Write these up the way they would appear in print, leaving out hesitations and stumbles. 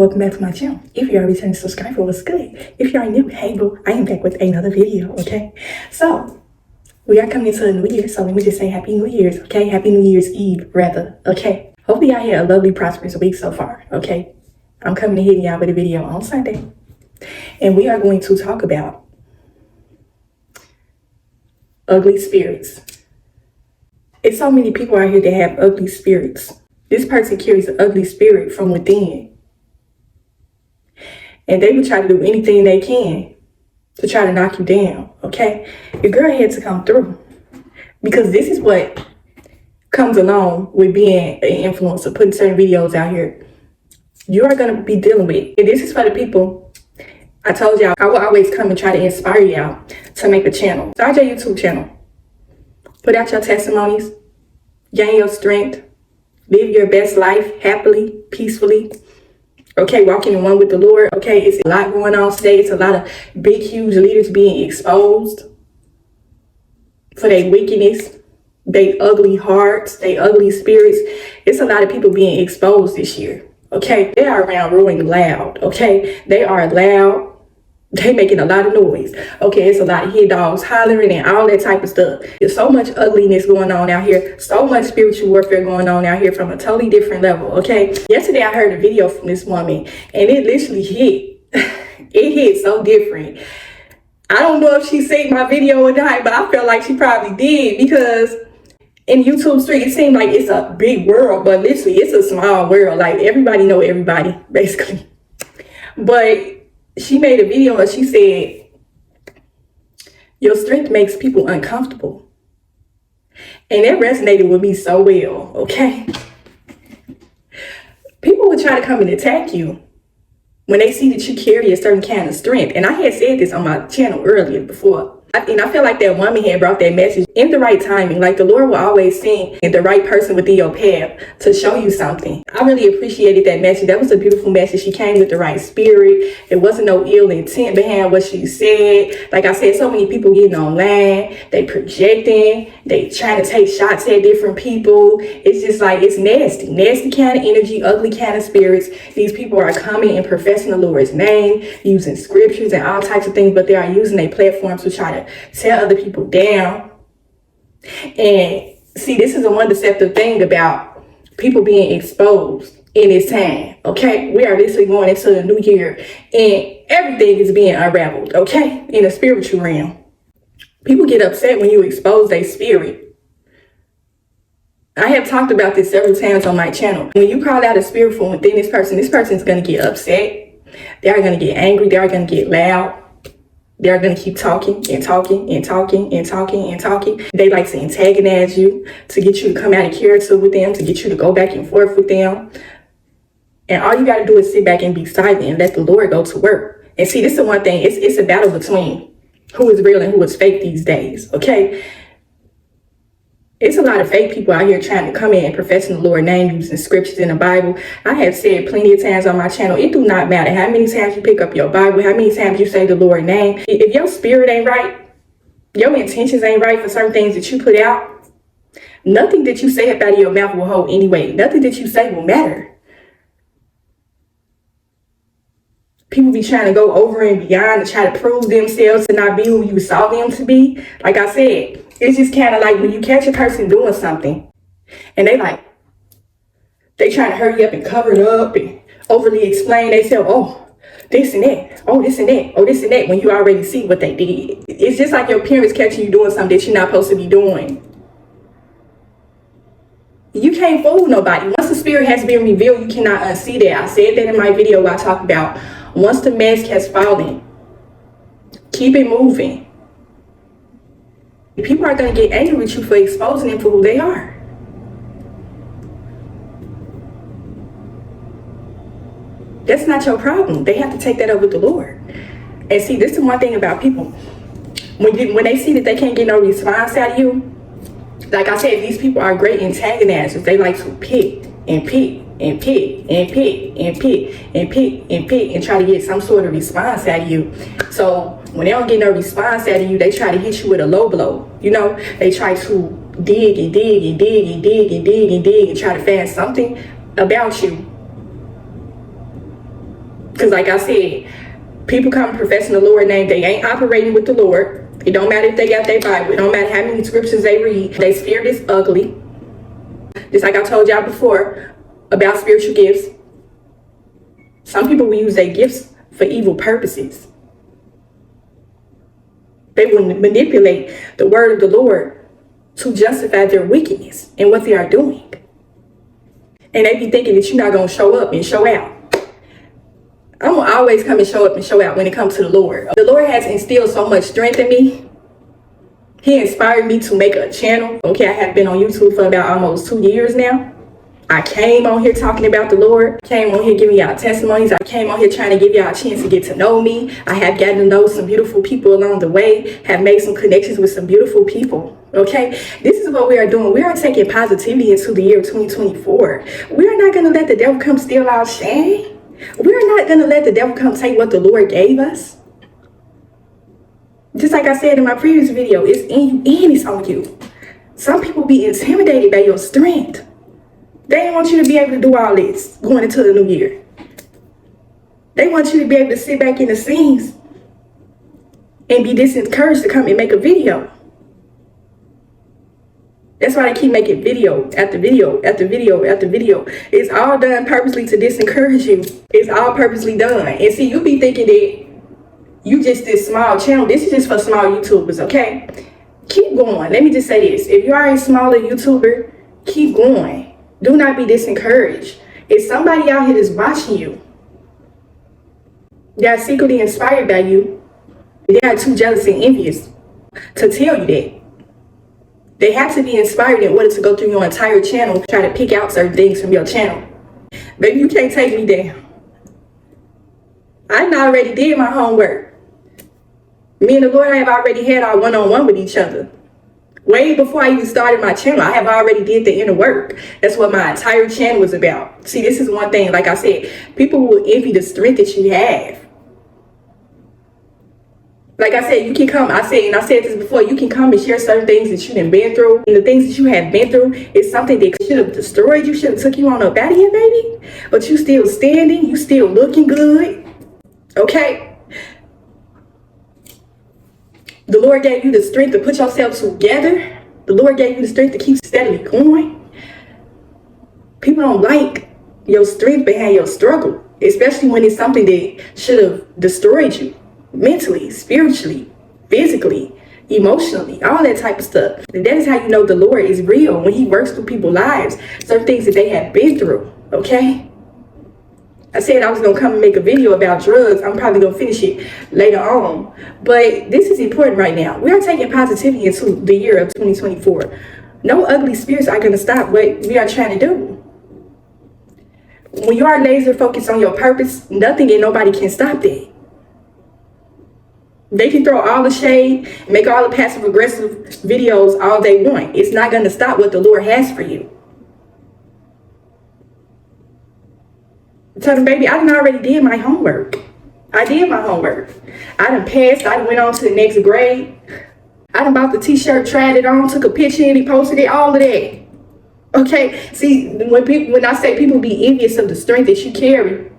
welcome back to my channel. If you're a returning subscriber, what's good? If you are new, hey boo, I am back with another video, okay? So, we are coming into a new year, so let me just say Happy New Year's, okay? Happy New Year's Eve, rather, okay? Hopefully y'all had a lovely, prosperous week so far, okay? I'm coming to hit y'all with a video on Sunday. And we are going to talk about ugly spirits. It's so many people out here that have ugly spirits. This person carries an ugly spirit from within. And they will try to do anything they can to try to knock you down, okay? Your girl had to come through. Because this is what comes along with being an influencer, putting certain videos out here. You are going to be dealing with. And this is for the people. I told y'all, I will always come and try to inspire y'all to make a channel. Start your YouTube channel. Put out your testimonies. Gain your strength. Live your best life happily, peacefully. Okay, walking in one with the Lord. Okay, it's a lot going on today. It's a lot of big, huge leaders being exposed for their wickedness, their ugly hearts, their ugly spirits. It's a lot of people being exposed this year. Okay, they are around ruling loud. Okay, they are loud. They making a lot of noise. Okay, it's a lot of hit dogs hollering and all that type of stuff. There's so much ugliness going on out here. So much spiritual warfare going on out here from a totally different level. Okay, yesterday I heard a video from this woman and it literally hit. It hit so different. I don't know if she seen my video or not, but I felt like she probably did, because in YouTube street, it seemed like it's a big world, but literally it's a small world. Like everybody know everybody, basically. But she made a video and she said, your strength makes people uncomfortable. And that resonated with me so well, okay? People would try to come and attack you when they see that you carry a certain kind of strength. And I had said this on my channel earlier before. And I feel like that woman had brought that message in the right timing. Like the Lord will always send the right person within your path to show you something. I really appreciated that message. That was a beautiful message. She came with the right spirit. There wasn't no ill intent behind what she said. Like I said, so many people getting online. They projecting. They trying to take shots at different people. It's just like, it's nasty. Nasty kind of energy, ugly kind of spirits. These people are coming and professing the Lord's name, using scriptures and all types of things, but they are using their platforms to try to tear other people down. And see, this is the one deceptive thing about people being exposed in this time. Okay, we are literally going into the new year and everything is being unraveled, okay, in the spiritual realm. People get upset when you expose their spirit. I have talked about this several times on my channel. When you call out a spirit from within this person is going to get upset. They are going to get angry. They are going to get loud. They're going to keep talking and talking and talking and talking and talking. They like to antagonize you, to get you to come out of character with them, to get you to go back and forth with them. And all you got to do is sit back and be silent and let the Lord go to work. And see, this is the one thing. It's a battle between who is real and who is fake these days, okay? It's a lot of fake people out here trying to come in and professing the Lord's name, using scriptures in the Bible. I have said plenty of times on my channel, it do not matter how many times you pick up your Bible, how many times you say the Lord's name. If your spirit ain't right, your intentions ain't right for certain things that you put out, nothing that you say up out of your mouth will hold any weight. Nothing that you say will matter. People be trying to go over and beyond to try to prove themselves to not be who you saw them to be. Like I said, it's just kind of like when you catch a person doing something and they trying to hurry up and cover it up and overly explain themselves. Oh, this and that. Oh, this and that. Oh, this and that. When you already see what they did. It's just like your parents catching you doing something that you're not supposed to be doing. You can't fool nobody. Once the spirit has been revealed, you cannot unsee that. I said that in my video where I talk about once the mask has fallen, keep it moving. People are going to get angry with you for exposing them for who they are. That's not your problem. They have to take that up with the Lord. And see, this is one thing about people. When they see that they can't get no response out of you, like I said, these people are great antagonizers. They like to pick and pick and pick and pick and pick and pick and pick and try to get some sort of response out of you. So when they don't get no response out of you, they try to hit you with a low blow. You know, they try to dig and dig and dig and dig and dig and dig and try to find something about you Because like I said, people come professing the Lord's name, they ain't operating with the Lord. It don't matter if they got their Bible. It don't matter how many scriptures they read. Their spirit is ugly. Just like I told y'all before about spiritual gifts. Some people will use their gifts for evil purposes. They will manipulate the word of the Lord to justify their wickedness and what they are doing. And they be thinking that you're not going to show up and show out. I'm going to always come and show up and show out when it comes to the Lord. The Lord has instilled so much strength in me. He inspired me to make a channel. Okay, I have been on YouTube for about almost 2 years now. I came on here talking about the Lord. Came on here giving y'all testimonies. I came on here trying to give y'all a chance to get to know me. I have gotten to know some beautiful people along the way. Have made some connections with some beautiful people. Okay, this is what we are doing. We are taking positivity into the year of 2024. We are not going to let the devil come steal our shine. We are not going to let the devil come take what the Lord gave us. Just like I said in my previous video, it's in you and it's on you. Some people be intimidated by your strength. They don't want you to be able to do all this going into the new year. They want you to be able to sit back in the scenes and be disencouraged to come and make a video. That's why they keep making video after video after video after video. It's all done purposely to disencourage you. It's all purposely done. And see, you be thinking that you just this small channel. This is just for small YouTubers, okay? Keep going. Let me just say this. If you are a smaller YouTuber, keep going. Do not be disencouraged. If somebody out here that's watching you, they are secretly inspired by you, they are too jealous and envious to tell you that. They have to be inspired in order to go through your entire channel, try to pick out certain things from your channel. Baby, you can't take me down. I already did my homework. Me and the Lord have already had our one-on-one with each other. Way before I even started my channel, I have already did the inner work. That's what my entire channel was about. See, this is one thing, like I said, people will envy the strength that you have. Like I said, you can come, I said this before, you can come and share certain things that you done been through. And the things that you have been through is something that should have destroyed you, should have took you on up out of here, baby. But you still standing, you still looking good. Okay? The Lord gave you the strength to put yourself together. The Lord gave you the strength to keep steadily going. People don't like your strength behind your struggle, especially when it's something that should have destroyed you mentally, spiritually, physically, emotionally, all that type of stuff. And that is how you know the Lord is real, when he works through people's lives, certain things that they have been through, okay? I said I was going to come and make a video about drugs. I'm probably going to finish it later on. But this is important right now. We are taking positivity into the year of 2024. No ugly spirits are going to stop what we are trying to do. When you are laser focused on your purpose, nothing and nobody can stop that. They can throw all the shade, make all the passive aggressive videos all they want. It's not going to stop what the Lord has for you. Tell them, baby, I done already did my homework. I did my homework. I done passed. I done went on to the next grade. I done bought the t-shirt, tried it on, took a picture, and he posted it, all of that. Okay? See, when I say people be envious of the strength that you carry,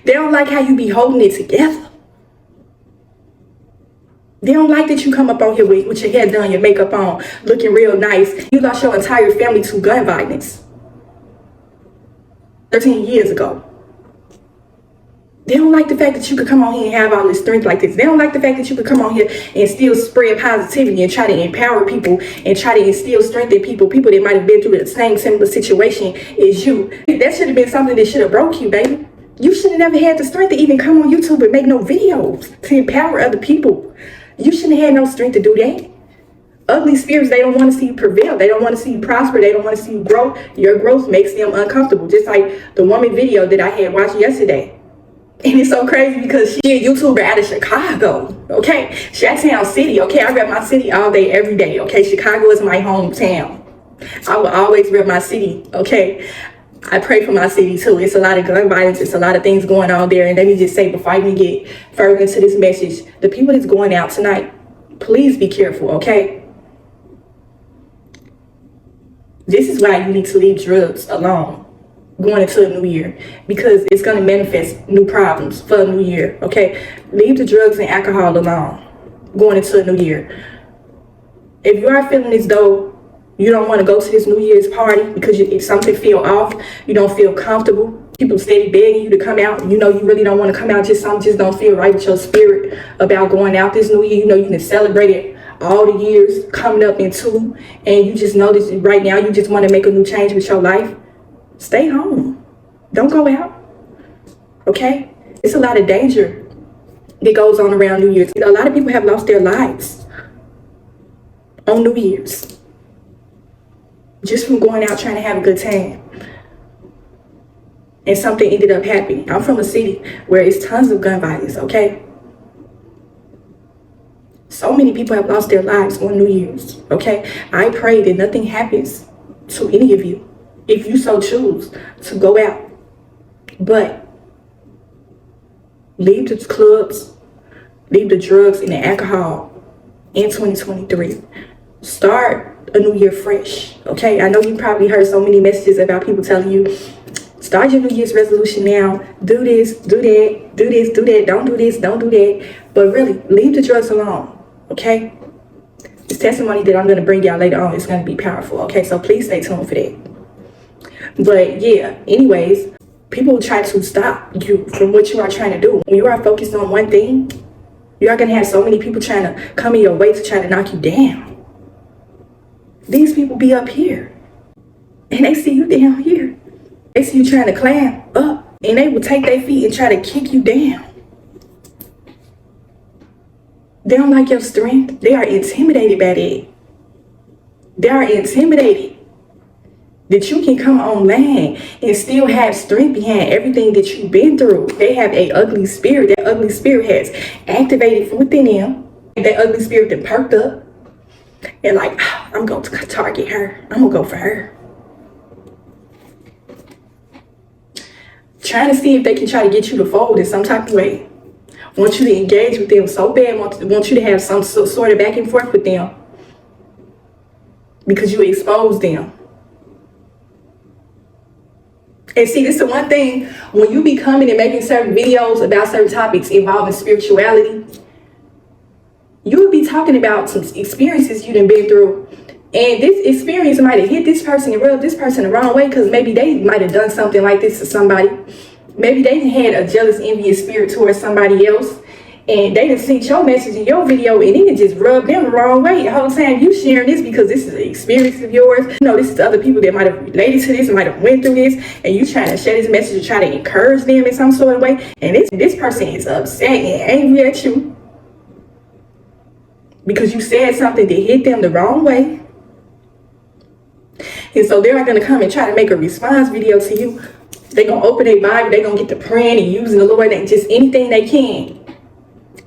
they don't like how you be holding it together. They don't like that you come up on here with your hair done, your makeup on, looking real nice. You lost your entire family to gun violence 13 years ago. They don't like the fact that you could come on here and have all this strength like this. They don't like the fact that you could come on here and still spread positivity and try to empower people and try to instill strength in people that might have been through the same similar situation as you. That should have been something that should have broke you, baby. You should have never had the strength to even come on YouTube and make no videos to empower other people. You shouldn't have had no strength to do that. Ugly spirits, they don't want to see you prevail. They don't want to see you prosper. They don't want to see you grow. Your growth makes them uncomfortable. Just like the woman video that I had watched yesterday. And it's so crazy because she a YouTuber out of Chicago, okay? Chi-Town City, okay? I rep my city all day, every day, okay? Chicago is my hometown. I will always rep my city, okay? I pray for my city too. It's a lot of gun violence. It's a lot of things going on there. And let me just say, before I even get further into this message, the people that's going out tonight, please be careful, okay? This is why you need to leave drugs alone. going into a new year, because it's going to manifest new problems for a new year. Okay, leave the drugs and alcohol alone going into a new year. If you are feeling as though you don't want to go to this New Year's party because something feel off, you don't feel comfortable, people steady begging you to come out, you know you really don't want to come out, something just don't feel right with your spirit about going out this new year. You know you can celebrate it all the years coming up into, and you just know that right now you just want to make a new change with your life. Stay home. Don't go out. Okay? It's a lot of danger that goes on around New Year's. A lot of people have lost their lives on New Year's just from going out trying to have a good time, and something ended up happening. I'm from a city where it's tons of gun violence. Okay, so many people have lost their lives on New Year's. Okay, I pray that nothing happens to any of you if you so choose to go out, but leave the clubs, leave the drugs and the alcohol in 2023. Start a new year fresh. Okay, I know you probably heard so many messages about people telling you, start your New Year's resolution now. Do this, do that, do this, do that. Don't do this, don't do that. But really, leave the drugs alone. Okay? This testimony that I'm going to bring y'all later on is going to be powerful. Okay, so please stay tuned for that. But yeah, anyways, people will try to stop you from what you are trying to do. When you are focused on one thing, you are going to have so many people trying to come in your way to try to knock you down. These people be up here and they see you down here. They see you trying to climb up, and they will take their feet and try to kick you down. They don't like your strength. They are intimidated by that. They are intimidated that you can come online and still have strength behind everything that you've been through. They have an ugly spirit. That ugly spirit has activated from within them. That ugly spirit then perked up and like, oh, I'm going to target her. I'm going to go for her. Trying to see if they can try to get you to fold in some type of way. Want you to engage with them so bad. Want you to have some sort of back and forth with them because you expose them. And see, this is the one thing, when you be coming and making certain videos about certain topics involving spirituality, you would be talking about some experiences you done been through. And this experience might have hit this person and rubbed this person the wrong way, because maybe they might have done something like this to somebody. Maybe they had a jealous, envious spirit towards somebody else, and they done seen your message in your video, and it just rubbed them the wrong way. The whole time you sharing this because this is an experience of yours. You know, this is other people that might have related to this, might have went through this, and you trying to share this message to try to encourage them in some sort of way. And this person is upset and angry at you because you said something that hit them the wrong way. And so they're not going to come and try to make a response video to you. They're going to open their Bible. They're going to get to praying and using the Lord and just anything they can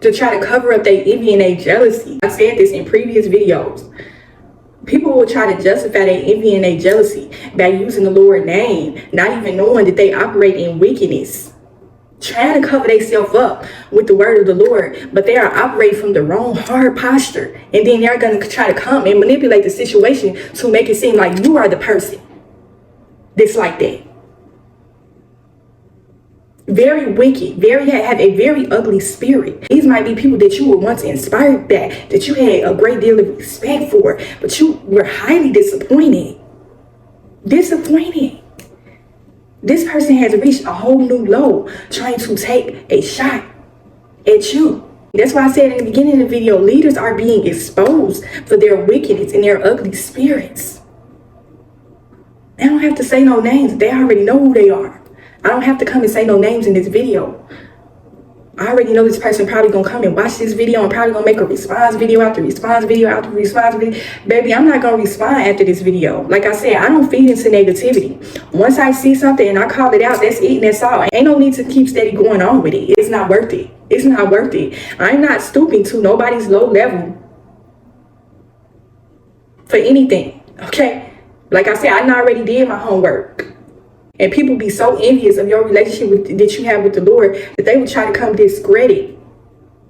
to try to cover up their envy and their jealousy. I said this in previous videos. People will try to justify their envy and their jealousy by using the Lord's name, not even knowing that they operate in wickedness. Trying to cover themselves up with the word of the Lord, but they are operating from the wrong heart posture. And then they're going to try to come and manipulate the situation to make it seem like you are the person that's like that. Very wicked, have a very ugly spirit. These might be people that you were once inspired by, that you had a great deal of respect for, but you were highly disappointed. This person has reached a whole new low trying to take a shot at you. That's why I said in the beginning of the video, leaders are being exposed for their wickedness and their ugly spirits. I don't have to say no names. They already know who they are. I don't have to come and say no names in this video. I already know this person probably gonna come and watch this video and probably gonna make a response video after response video after response video. Baby, I'm not gonna respond after this video. Like I said, I don't feed into negativity. Once I see something and I call it out, that's it and that's all. Ain't no need to keep steady going on with it. It's not worth it. It's not worth it. I'm not stooping to nobody's low level for anything, okay? Like I said, I already did my homework. And people be so envious of your relationship that you have with the Lord that they will try to come discredit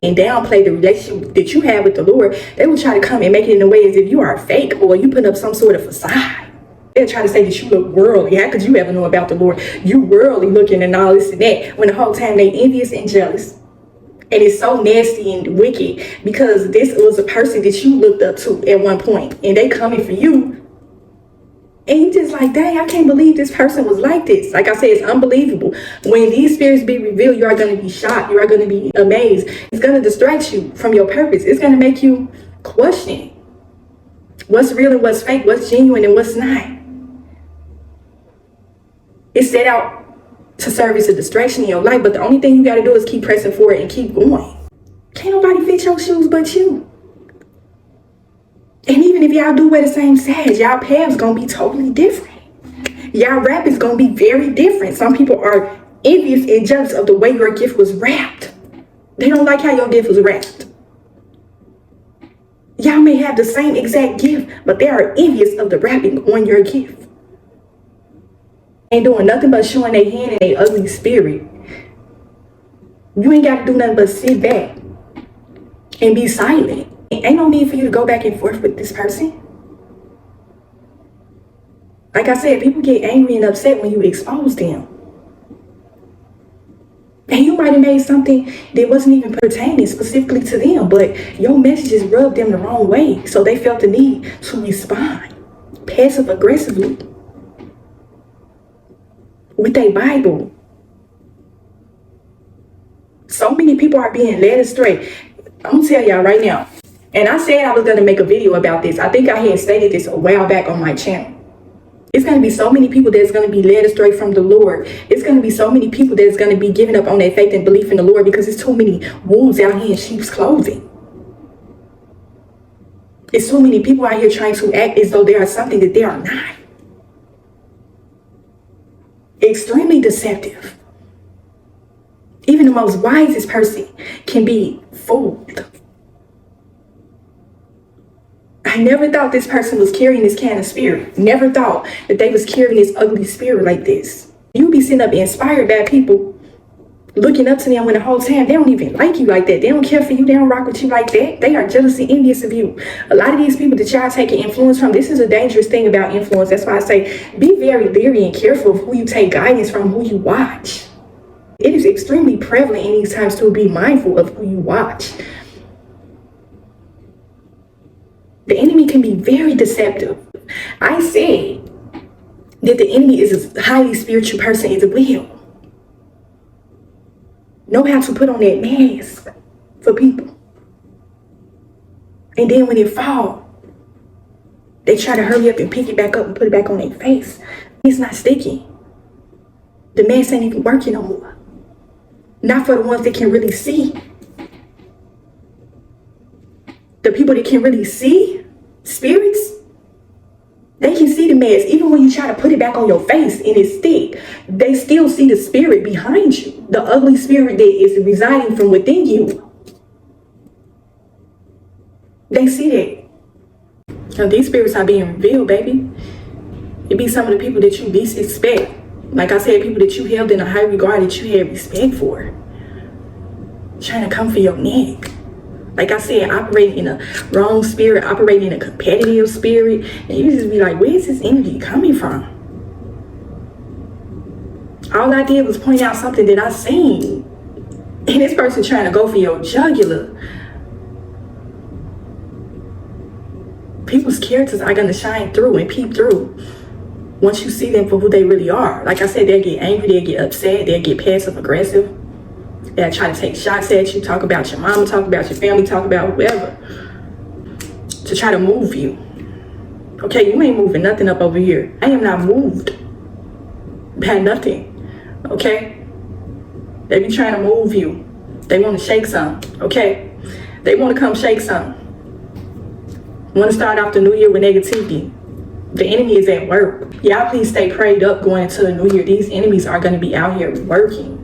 and downplay the relationship that you have with the Lord. They will try to come and make it in a way as if you are fake or you put up some sort of facade. They're trying to say that you look worldly. How could you ever know about the Lord? You worldly looking and all this and that. When the whole time they envious and jealous. And it's so nasty and wicked because this was a person that you looked up to at one point. And they coming for you. And you just like, dang, I can't believe this person was like this. Like I said, it's unbelievable. When these spirits be revealed, you are going to be shocked. You are going to be amazed. It's going to distract you from your purpose. It's going to make you question what's real and what's fake, what's genuine and what's not. It's set out to serve as a distraction in your life, but the only thing you got to do is keep pressing forward and keep going. Can't nobody fit your shoes but you. And even if y'all do wear the same size, y'all paths gonna be totally different. Y'all rap is gonna be very different. Some people are envious and jealous of the way your gift was wrapped. They don't like how your gift was wrapped. Y'all may have the same exact gift, but they are envious of the wrapping on your gift. Ain't doing nothing but showing their hand and their ugly spirit. You ain't got to do nothing but sit back and be silent. Ain't no need for you to go back and forth with this person. Like I said, people get angry and upset when you expose them. And you might have made something that wasn't even pertaining specifically to them, but your messages rubbed them the wrong way. So they felt the need to respond passive aggressively with a Bible. So many people are being led astray. I'm gonna tell y'all right now. And I said I was gonna make a video about this. I think I had stated this a while back on my channel. It's gonna be so many people that's gonna be led astray from the Lord. It's gonna be so many people that's gonna be giving up on their faith and belief in the Lord because there's too many wolves out here in sheep's clothing. It's so many people out here trying to act as though they are something that they are not. Extremely deceptive. Even the most wisest person can be fooled. I never thought this person was carrying this kind of spirit. Never thought that they was carrying this ugly spirit like this. You be sitting up inspired by people looking up to them when the whole time they don't even like you like that. They don't care for you. They don't rock with you like that. They are jealous and envious of you. A lot of these people that y'all taking influence from, this is a dangerous thing about influence. That's why I say be very leery and careful of who you take guidance from, who you watch. It is extremely prevalent in these times to be mindful of who you watch. The enemy can be very deceptive. I said that the enemy is a highly spiritual person as well. Know how to put on that mask for people. And then when it falls, they try to hurry up and pick it back up and put it back on their face. It's not sticking. The mask ain't even working no more. Not for the ones that can really see. The people that can really see spirits, they can see the mask. Even when you try to put it back on your face and it stick, they still see the spirit behind you. The ugly spirit that is residing from within you. They see that. Now these spirits are being revealed, baby. It be some of the people that you least expect. Like I said, people that you held in a high regard, that you had respect for. Trying to come for your neck. Like I said, operating in a wrong spirit, operating in a competitive spirit. And you just be like, where's this energy coming from? All I did was point out something that I seen. And this person trying to go for your jugular. People's characters are going to shine through and peep through once you see them for who they really are. Like I said, they'll get angry, they'll get upset, they'll get passive aggressive. They'll try to take shots at you, talk about your mama, talk about your family, talk about whoever, to try to move you. Okay, you ain't moving nothing up over here. I am not moved by nothing. Okay? They be trying to move you. They want to shake something. Okay? They want to come shake something. Want to start off the new year with negativity. The enemy is at work. Y'all please stay prayed up going into the new year. These enemies are going to be out here working.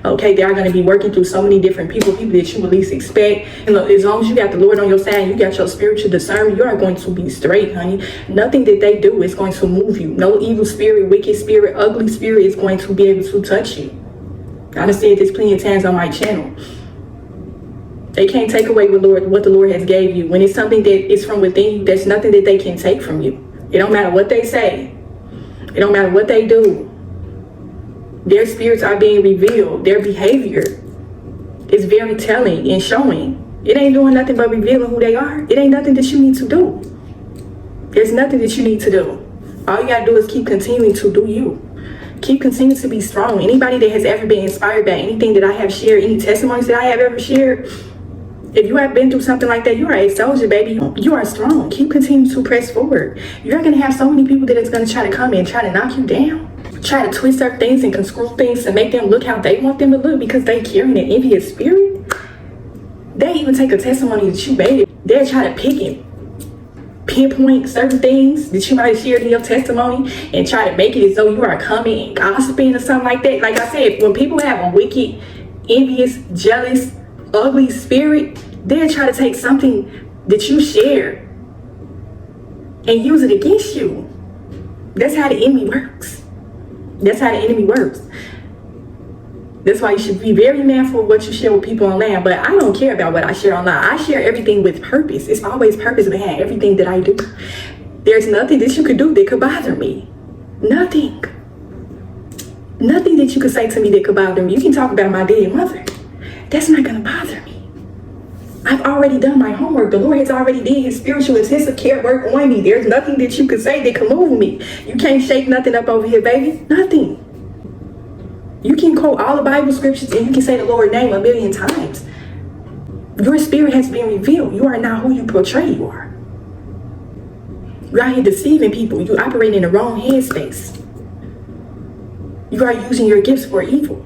Okay, they are going to be working through so many different people that you would least expect. And look, as long as you got the Lord on your side, you got your spiritual discernment, you are going to be straight, honey. Nothing that they do is going to move you. No evil spirit, wicked spirit, ugly spirit is going to be able to touch you. I done said this plenty of times on my channel. They can't take away what the Lord has gave you. When it's something that is from within you, there's nothing that they can take from you. It don't matter what they say. It don't matter what they do. Their spirits are being revealed. Their behavior is very telling and showing. It ain't doing nothing but revealing who they are. It ain't nothing that you need to do. There's nothing that you need to do. All you gotta do is keep continuing to do you. Keep continuing to be strong. Anybody that has ever been inspired by anything that I have shared, any testimonies that I have ever shared, if you have been through something like that, you are a soldier, baby. You are strong. Keep continuing to press forward. You're going to have so many people that is going to try to come in and try to knock you down. Try to twist certain things and conscrew things to make them look how they want them to look because they carrying an envious spirit. They even take a testimony that you made. They'll try to pick and pinpoint certain things that you might have shared in your testimony and try to make it as though you are coming and gossiping or something like that. Like I said, when people have a wicked, envious, jealous, ugly spirit, they'll try to take something that you share and use it against you. That's how the enemy works. That's how the enemy works. That's why you should be very mindful of what you share with people online. But I don't care about what I share online. I share everything with purpose. It's always purpose behind everything that I do. There's nothing that you could do that could bother me. Nothing. Nothing that you could say to me that could bother me. You can talk about my dead mother. That's not going to bother me. I've already done my homework. The Lord has already did his spiritual intensive care work on me. There's nothing that you could say that can move me. You can't shake nothing up over here, baby. Nothing. You can quote all the Bible scriptures and you can say the Lord's name 1,000,000 times. Your spirit has been revealed. You are not who you portray you are. You're out here deceiving people. You operate in the wrong headspace. You are using your gifts for evil.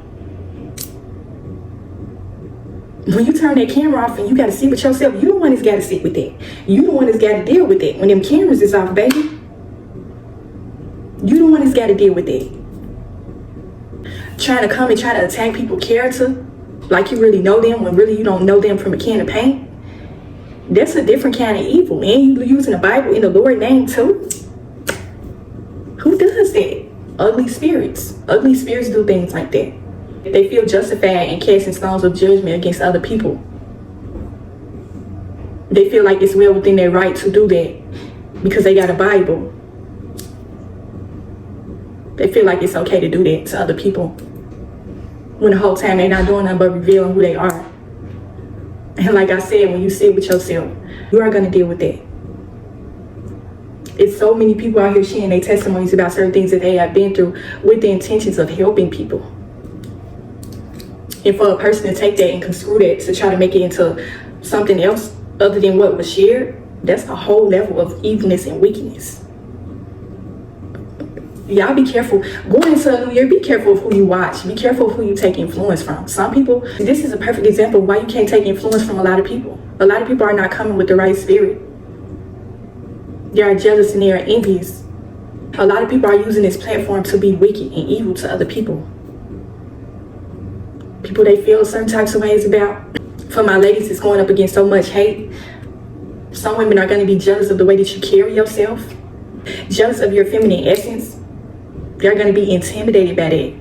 When you turn that camera off and you got to sit with yourself, you the one that's got to sit with that. You the one that's got to deal with it. When them cameras is off, baby, you the one that's got to deal with it. Trying to come and try to attack people's character like you really know them when really you don't know them from a can of paint. That's a different kind of evil. And you using the Bible in the Lord's name too. Who does that? Ugly spirits. Ugly spirits do things like that. They feel justified in casting stones of judgment against other people. They feel like it's well within their right to do that because they got a Bible. They feel like it's okay to do that to other people when the whole time they're not doing nothing but revealing who they are. And like I said, when you sit with yourself, you are going to deal with that. It's so many people out here sharing their testimonies about certain things that they have been through with the intentions of helping people. And for a person to take that and construe that to try to make it into something else other than what was shared, that's a whole level of evilness and wickedness. Y'all be careful. Going into a new year, be careful of who you watch. Be careful of who you take influence from. Some people, this is a perfect example of why you can't take influence from a lot of people. A lot of people are not coming with the right spirit. They are jealous and they are envious. A lot of people are using this platform to be wicked and evil to other people. People they feel certain types of ways about. For my ladies, it's going up against so much hate. Some women are going to be jealous of the way that you carry yourself. Jealous of your feminine essence. They're going to be intimidated by that.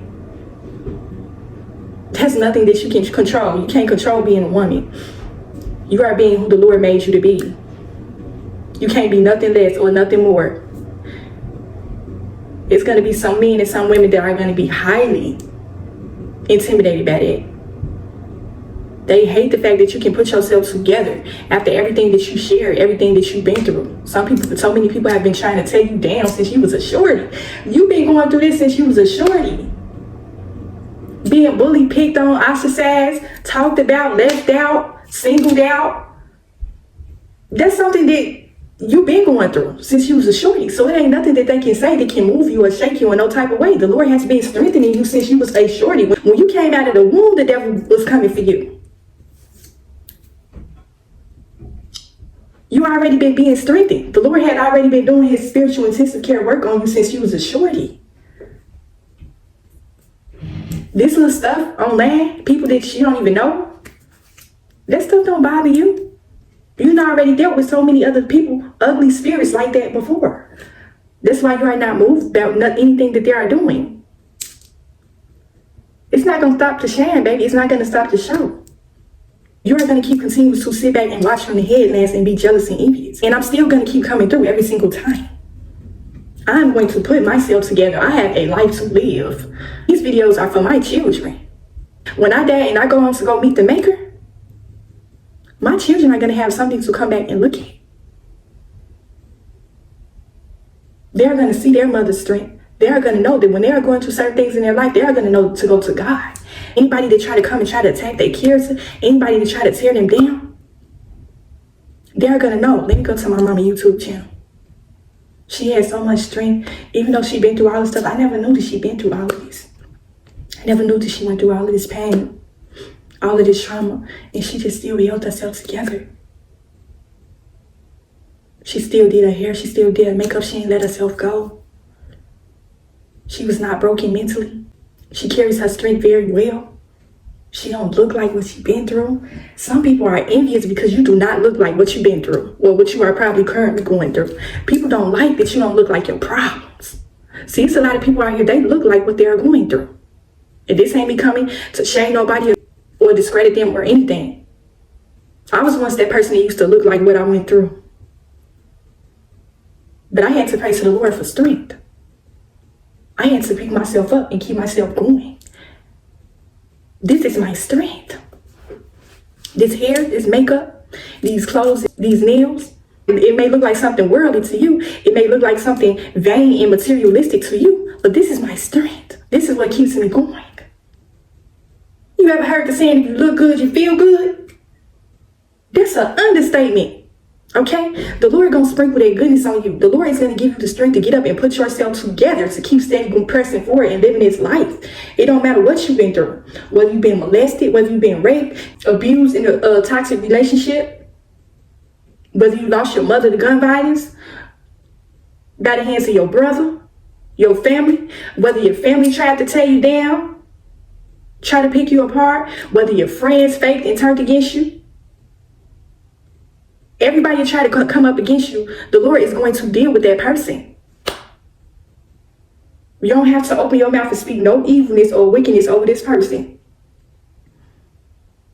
That's nothing that you can control. You can't control being a woman. You are being who the Lord made you to be. You can't be nothing less or nothing more. It's going to be some men and some women that are going to be highly intimidated by that. They hate the fact that you can put yourself together after everything that you share, everything that you've been through. So many people have been trying to tear you down since you was a shorty. You've been going through this since you was a shorty. Being bullied, picked on, ostracized, talked about, left out, singled out. That's something that you've been going through since you was a shorty. So it ain't nothing that they can say that can move you or shake you in no type of way. The Lord has been strengthening you since you was a shorty. When you came out of the womb, the devil was coming for you. You already been being strengthened. The Lord had already been doing his spiritual intensive care work on you since you was a shorty. This little stuff online, people that you don't even know, that stuff don't bother you. You done already dealt with so many other people, ugly spirits like that before. That's why you are not moved about anything that they are doing. It's not going to stop the shine, baby. It's not going to stop the show. You are going to keep continuing to sit back and watch from the headlands and be jealous and envious. And I'm still going to keep coming through every single time. I'm going to put myself together. I have a life to live. These videos are for my children. When I die and I go on to go meet the Maker, my children are going to have something to come back and look at. They're going to see their mother's strength. They're going to know that when they are going through certain things in their life, they are going to know to go to God. Anybody that try to come and try to attack their character, anybody that try to tear them down, they're going to know. Let me go to my mama YouTube channel. She has so much strength. Even though she been through all this stuff, I never knew that she been through all of this. I never knew that she went through all of this pain, all of this trauma, and she just still held herself together. She still did her hair. She still did her makeup. She didn't let herself go. She was not broken mentally. She carries her strength very well. She don't look like what she's been through. Some people are envious because you do not look like what you've been through or what you are probably currently going through. People don't like that you don't look like your problems. See, it's a lot of people out here, they look like what they're going through. And this ain't me coming to shame nobody or discredit them or anything. I was once that person that used to look like what I went through. But I had to pray to the Lord for strength. I had to pick myself up and keep myself going. This is my strength. This hair, this makeup, these clothes, these nails. It may look like something worldly to you. It may look like something vain and materialistic to you. But this is my strength. This is what keeps me going. You ever heard the saying, if you look good, you feel good? That's an understatement. Okay? The Lord gonna sprinkle that goodness on you. The Lord is gonna give you the strength to get up and put yourself together to keep steady pressing forward and living this life. It don't matter what you've been through. Whether you've been molested, whether you've been raped, abused in a toxic relationship, whether you lost your mother to gun violence, by the hands of your brother, your family, whether your family tried to tear you down, try to pick you apart, whether your friends faked and turned against you. Everybody that try to come up against you, the Lord is going to deal with that person. You don't have to open your mouth and speak no evilness or wickedness over this person.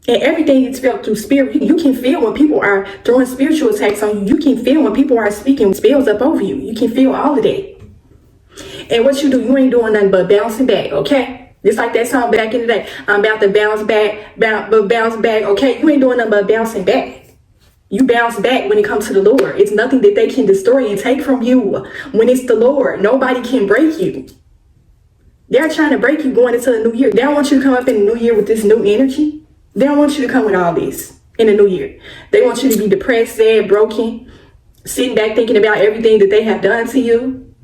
And everything is felt through spirit. You can feel when people are throwing spiritual attacks on you. You can feel when people are speaking spells up over you. You can feel all of that. And what you do, you ain't doing nothing but bouncing back, okay? Just like that song back in the day. I'm about to bounce back, bounce back, okay? You ain't doing nothing but bouncing back. You bounce back when it comes to the Lord. It's nothing that they can destroy and take from you. When it's the Lord, nobody can break you. They're trying to break you going into the new year. They don't want you to come up in the new year with this new energy. They don't want you to come with all this in the new year. They want you to be depressed, sad, broken, sitting back thinking about everything that they have done to you.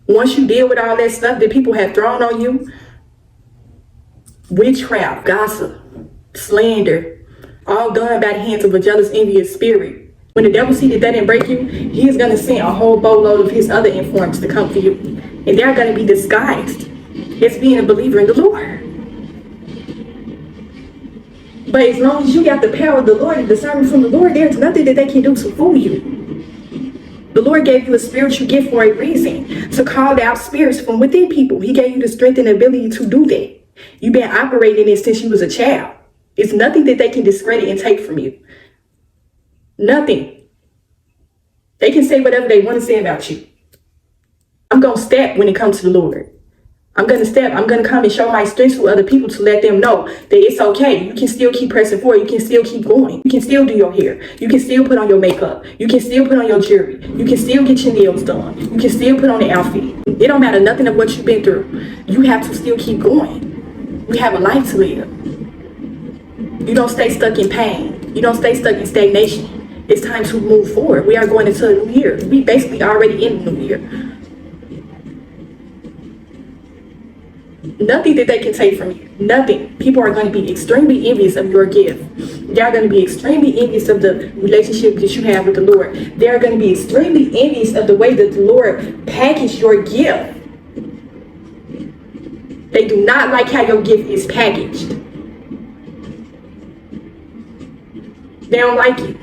Once you deal with all that stuff that people have thrown on you, witchcraft, gossip, slander, all done by the hands of a jealous, envious spirit. When the devil sees that didn't break you, he is going to send a whole boatload of his other informants to come for you. And they're going to be disguised as being a believer in the Lord. But as long as you got the power of the Lord and discernment from the Lord, there's nothing that they can do to fool you. The Lord gave you a spiritual gift for a reason, to call out spirits from within people. He gave you the strength and ability to do that. You've been operating it since you was a child. It's nothing that they can discredit and take from you. Nothing. They can say whatever they want to say about you. I'm going to step when it comes to the Lord. I'm going to step. I'm going to come and show my strength to other people to let them know that it's okay. You can still keep pressing forward. You can still keep going. You can still do your hair. You can still put on your makeup. You can still put on your jewelry. You can still get your nails done. You can still put on the outfit. It don't matter nothing of what you've been through. You have to still keep going. We have a life to live. You don't stay stuck in pain. You don't stay stuck in stagnation. It's time to move forward. We are going into a new year. We basically already in the new year. Nothing that they can take from you. Nothing. People are going to be extremely envious of your gift. They are going to be extremely envious of the relationship that you have with the Lord. They are going to be extremely envious of the way that the Lord packaged your gift. They do not like how your gift is packaged. They don't like it.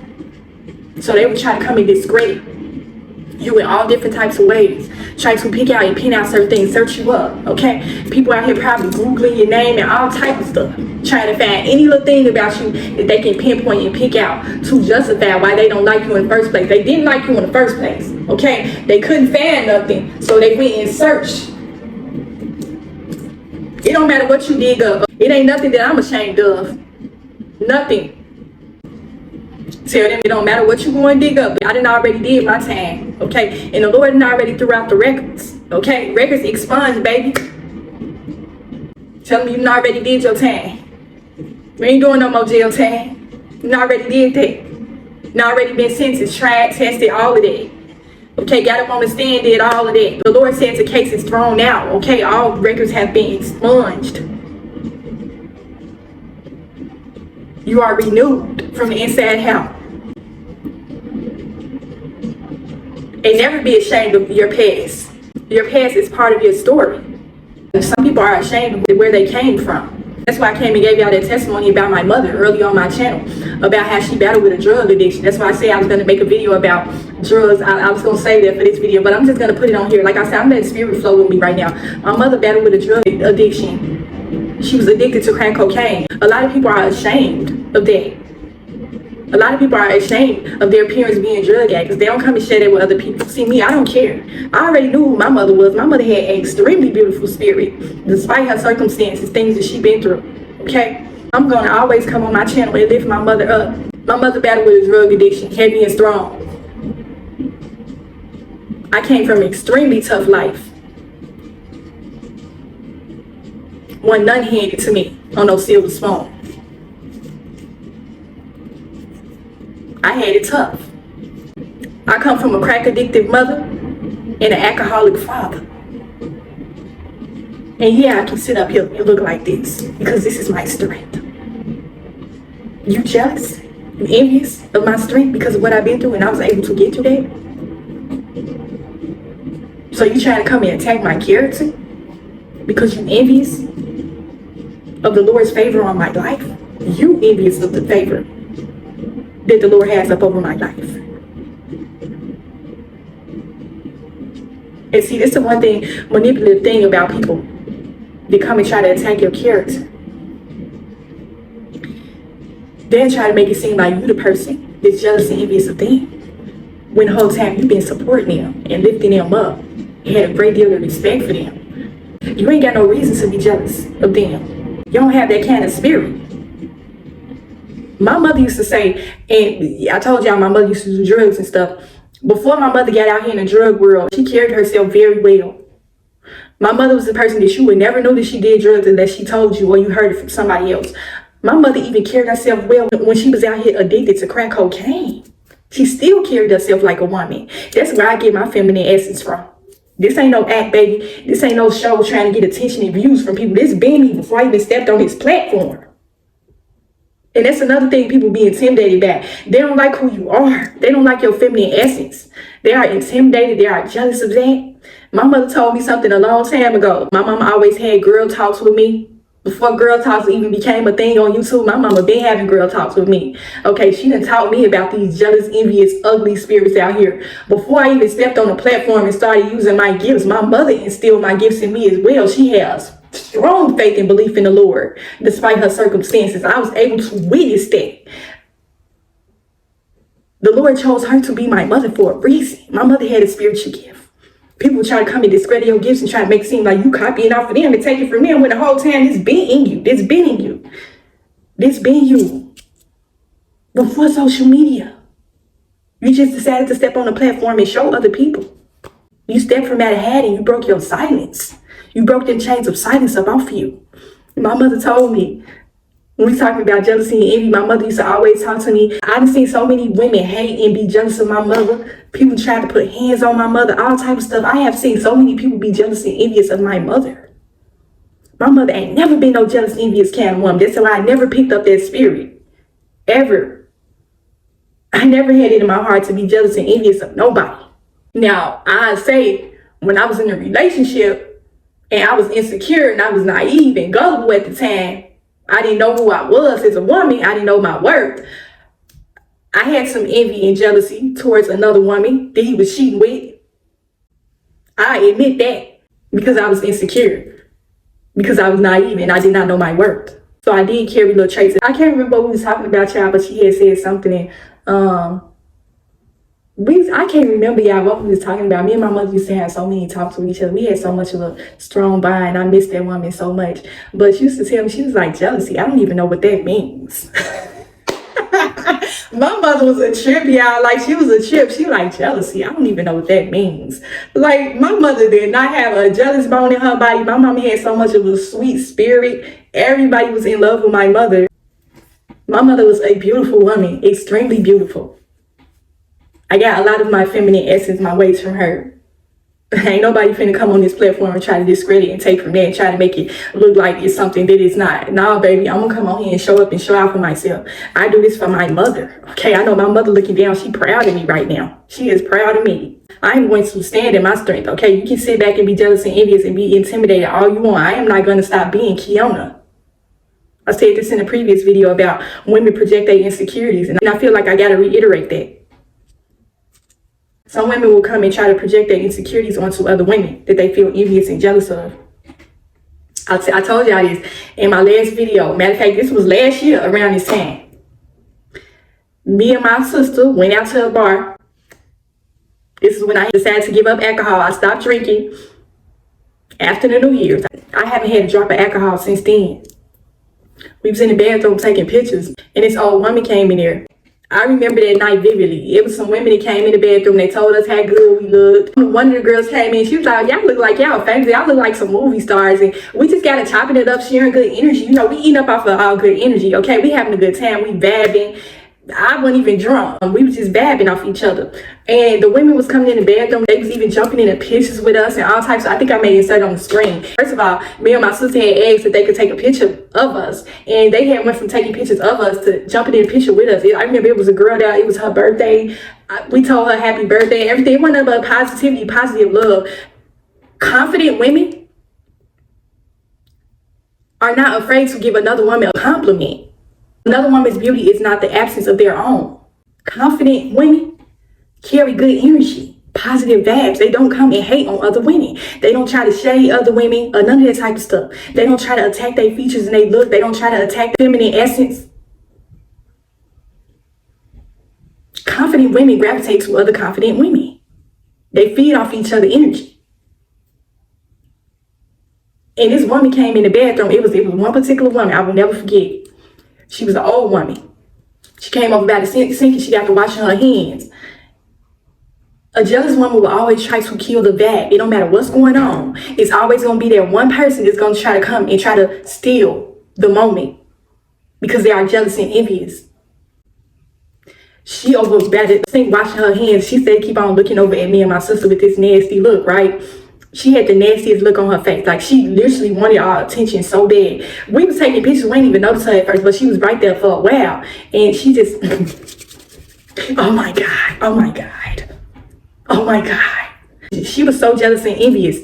So they will try to come and discredit you in all different types of ways. try to pick out and pin out certain things, search you up, okay? People out here probably Googling your name and all type of stuff, trying to find any little thing about you that they can pinpoint and pick out to justify why they don't like you in the first place. They didn't like you in the first place, okay? They couldn't find nothing, so they went and searched. It don't matter what you dig up. It ain't nothing that I'm ashamed of. Nothing. Tell them it don't matter what you go and dig up. I done already did my time, okay? And the Lord done already threw out the records, okay? Records expunged, baby. Tell them you done already did your time. You ain't doing no more jail time. You done already did that. You done already been sentenced, tried, tested, all of that. Okay, got up on the stand, did all of that. The Lord says the case is thrown out, okay? All records have been expunged. You are renewed from the inside out. And never be ashamed of your past. Your past is part of your story. Some people are ashamed of where they came from. That's why I came and gave y'all that testimony about my mother early on my channel, about how she battled with a drug addiction. That's why I said I was going to make a video about drugs. I was going to save that for this video, but I'm just going to put it on here. Like I said, I'm letting spirit flow with me right now. My mother battled with a drug addiction. She was addicted to crack cocaine. A lot of people are ashamed of that. A lot of people are ashamed of their parents being drug addicts. They don't come and share that with other people. See, me, I don't care. I already knew who my mother was. My mother had an extremely beautiful spirit, despite her circumstances, things that she's been through, okay? I'm going to always come on my channel and lift my mother up. My mother battled with a drug addiction, heavy and strong. I came from an extremely tough life. One none handed to me on no silver spoon. I had it tough. I come from a crack addicted mother and an alcoholic father. And yeah, I can sit up here and look like this because this is my strength. You jealous? You envious of my strength because of what I've been through and I was able to get to that? So you trying to come and attack my character because you envious of the Lord's favor on my life? You envious of the favor that the Lord has up over my life. And see, this is the one thing, manipulative thing about people. They come and try to attack your character. Then try to make it seem like you the person that's jealous and envious of them, when the whole time you've been supporting them and lifting them up and had a great deal of respect for them. You ain't got no reason to be jealous of them. You don't have that kind of spirit. My mother used to say, and I told y'all my mother used to do drugs and stuff. Before my mother got out here in the drug world, she carried herself very well. My mother was the person that you would never know that she did drugs unless she told you or you heard it from somebody else. My mother even carried herself well when she was out here addicted to crack cocaine. She still carried herself like a woman. That's where I get my feminine essence from. This ain't no act, baby. This ain't no show trying to get attention and views from people. This been me before I even stepped on this platform. And that's another thing people be intimidated by. They don't like who you are. They don't like your feminine essence. They are intimidated. They are jealous of that. My mother told me something a long time ago. My mama always had girl talks with me. Before girl talks even became a thing on YouTube, my mama been having girl talks with me. Okay, she done taught me about these jealous, envious, ugly spirits out here. Before I even stepped on the platform and started using my gifts, my mother instilled my gifts in me as well. She has strong faith and belief in the Lord, despite her circumstances. I was able to witness that. The Lord chose her to be my mother for a reason. My mother had a spiritual gift. People try to come and discredit your gifts and try to make it seem like you copying off of them and take it from them when the whole time it's been in you. It's been in you. This been you. Before social media. You just decided to step on the platform and show other people. You stepped from out of hiding. You broke your silence. You broke them chains of silence up off you. My mother told me, when we talking about jealousy and envy, my mother used to always talk to me. I've seen so many women hate and be jealous of my mother. People trying to put hands on my mother, all type of stuff. I have seen so many people be jealous and envious of my mother. My mother ain't never been no jealous, envious kind of woman. That's why I never picked up that spirit. Ever. I never had it in my heart to be jealous and envious of nobody. Now, I say, when I was in a relationship and I was insecure and I was naive and gullible at the time, I didn't know who I was as a woman. I didn't know my worth. I had some envy and jealousy towards another woman that he was cheating with. I admit that, because I was insecure, because I was naive and I did not know my worth. So I did carry little traits. I can't remember what we was talking about, y'all, but she had said something. And I can't remember, y'all, what we was talking about. Me and my mother used to have so many talks with each other. We had so much of a strong bond. I miss that woman so much. But she used to tell me, she was like, jealousy. I don't even know what that means. My mother was a trip, y'all. Like, she was a trip. She like, jealousy. I don't even know what that means. Like, my mother did not have a jealous bone in her body. My mama had so much of a sweet spirit. Everybody was in love with my mother. My mother was a beautiful woman, extremely beautiful. I got a lot of my feminine essence, my ways from her. Ain't nobody finna come on this platform and try to discredit and take from that and try to make it look like it's something that it's not. Nah, baby, I'm gonna come on here and show up and show out for myself. I do this for my mother. Okay, I know my mother looking down. She proud of me right now. She is proud of me. I'm going to stand in my strength. Okay, you can sit back and be jealous and envious and be intimidated all you want. I am not gonna stop being Kiona. I said this in a previous video about women project their insecurities, and I feel like I gotta reiterate that. Some women will come and try to project their insecurities onto other women that they feel envious and jealous of. I told y'all this in my last video. Matter of fact, this was last year around this time. Me and my sister went out to a bar. This is when I decided to give up alcohol. I stopped drinking after the New Year's. I haven't had a drop of alcohol since then. We was in the bathroom taking pictures, and this old woman came in there. I remember that night vividly. It was some women that came in the bathroom. They told us how good we looked. One of the girls came in. She was like, y'all look like y'all famous. Y'all look like some movie stars. And we just got to chopping it up, sharing good energy. You know, we eating up off of all good energy. Okay, we having a good time. We vabbing. I wasn't even drunk. We was just vabbing off each other. And the women was coming in the bathroom. They was even jumping in the pictures with us and all types. I think I made it set on the screen. First of all, me and my sister had asked if they could take a picture of us. And they had went from taking pictures of us to jumping in a picture with us. I remember it was a girl there. It was her birthday. We told her happy birthday. Everything. It wasn't about positivity, positive love. Confident women are not afraid to give another woman a compliment. Another woman's beauty is not the absence of their own. Confident women carry good energy, positive vibes. They don't come and hate on other women. They don't try to shade other women or none of that type of stuff. They don't try to attack their features and they look. They don't try to attack the feminine essence. Confident women gravitate to other confident women. They feed off each other's energy. And this woman came in the bathroom. It was one particular woman I will never forget. She was an old woman. She came over by the sink and she got to washing her hands. A jealous woman will always try to kill the vibe. It don't matter what's going on. It's always going to be that one person that's going to try to come and try to steal the moment because they are jealous and envious. She over by the sink washing her hands. She said, keep on looking over at me and my sister with this nasty look, right? She had the nastiest look on her face. Like, she literally wanted our attention so bad. We was taking pictures. We didn't even notice her at first, but she was right there for a while. And she just, oh my God, oh my God, oh my God. She was so jealous and envious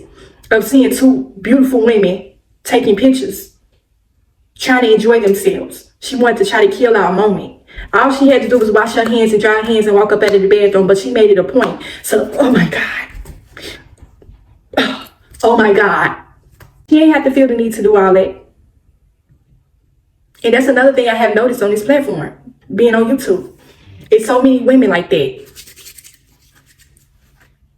of seeing two beautiful women taking pictures, trying to enjoy themselves. She wanted to try to kill our moment. All she had to do was wash her hands and dry her hands and walk up out of the bathroom, but she made it a point. So, oh my God. Oh my God. She ain't have to feel the need to do all that. And that's another thing I have noticed on this platform, being on YouTube. It's so many women like that.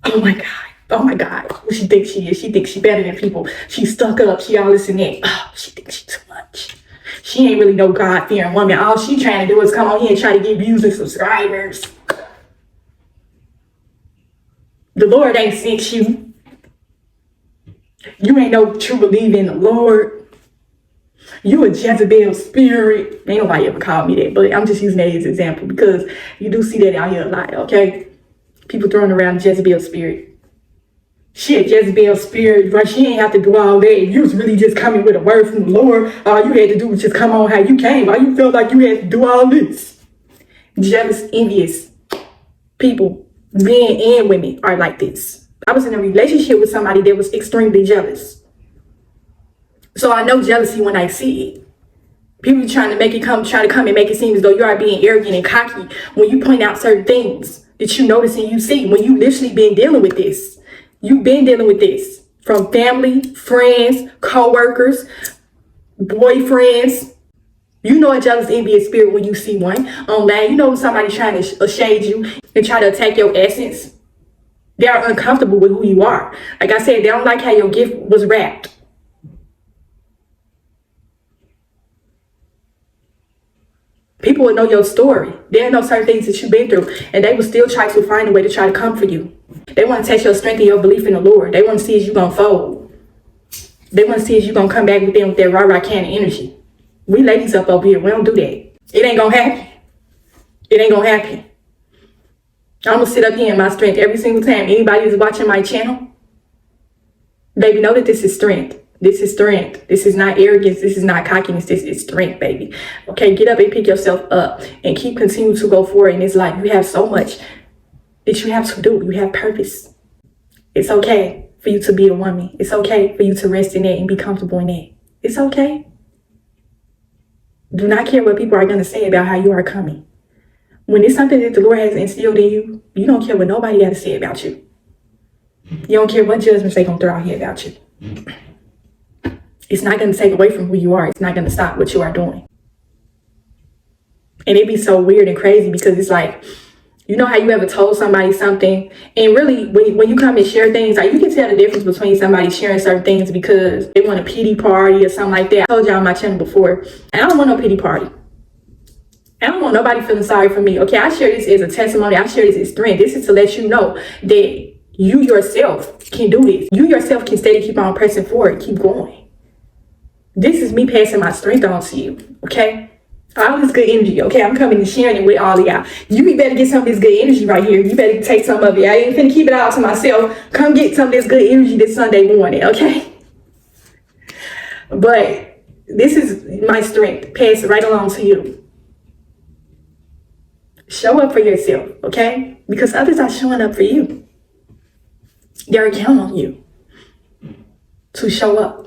Oh my God. Oh my God. What she thinks she is. She thinks she better than people. She's stuck up. She all this and that. Oh, she thinks she too much. She ain't really no God-fearing woman. All she trying to do is come on here and try to get views and subscribers. The Lord ain't sent you. You ain't no true believer in the Lord. You a Jezebel spirit. Ain't nobody ever called me that, but I'm just using that as an example because you do see that out here a lot, okay? People throwing around Jezebel spirit. She a Jezebel spirit, but she ain't have to do all that. You was really just coming with a word from the Lord. All you had to do was just come on how you came. Why you felt like you had to do all this? Jealous, envious people, men and women are like this. I was in a relationship with somebody that was extremely jealous. So I know jealousy when I see it. People trying to try to come and make it seem as though you are being arrogant and cocky when you point out certain things that you notice and you see when you literally been dealing with this. You've been dealing with this from family, friends, co-workers, boyfriends. You know a jealous, envious spirit when you see one online. You know when somebody's trying to shade you and try to attack your essence. They are uncomfortable with who you are. Like I said, they don't like how your gift was wrapped. People will know your story. They'll know certain things that you've been through, and they will still try to find a way to try to comfort you. They want to test your strength and your belief in the Lord. They want to see if you're going to fold. They want to see if you're going to come back with them with that rah-rah can of energy. We ladies up over here, we don't do that. It ain't going to happen. It ain't going to happen. I'm going to sit up here in my strength every single time anybody is watching my channel. Baby, know that this is strength. This is strength. This is not arrogance. This is not cockiness. This is strength, baby. Okay, get up and pick yourself up and keep continuing to go forward in this life. You have so much that you have to do. You have purpose. It's okay for you to be a woman. It's okay for you to rest in that and be comfortable in that. It's okay. Do not care what people are going to say about how you are coming. When it's something that the Lord has instilled in you, you don't care what nobody got to say about you. You don't care what judgments they're going to throw out here about you. It's not going to take away from who you are. It's not going to stop what you are doing. And it'd be so weird and crazy because it's like, you know how you ever told somebody something, and really when you come and share things, like you can tell the difference between somebody sharing certain things because they want a pity party or something like that. I told y'all on my channel before, and I don't want no pity party. I don't want nobody feeling sorry for me. Okay, I share this as a testimony. I share this as strength. This is to let you know that you yourself can do this. You yourself can steady keep on pressing forward, keep going. This is me passing my strength on to you, okay? All this good energy, okay? I'm coming and sharing it with all of y'all. You better get some of this good energy right here. You better take some of it. I ain't finna keep it all to myself. Come get some of this good energy this Sunday morning, okay? But this is my strength. Pass it right along to you. Show up for yourself, okay? Because others are showing up for you. They're counting on you to show up.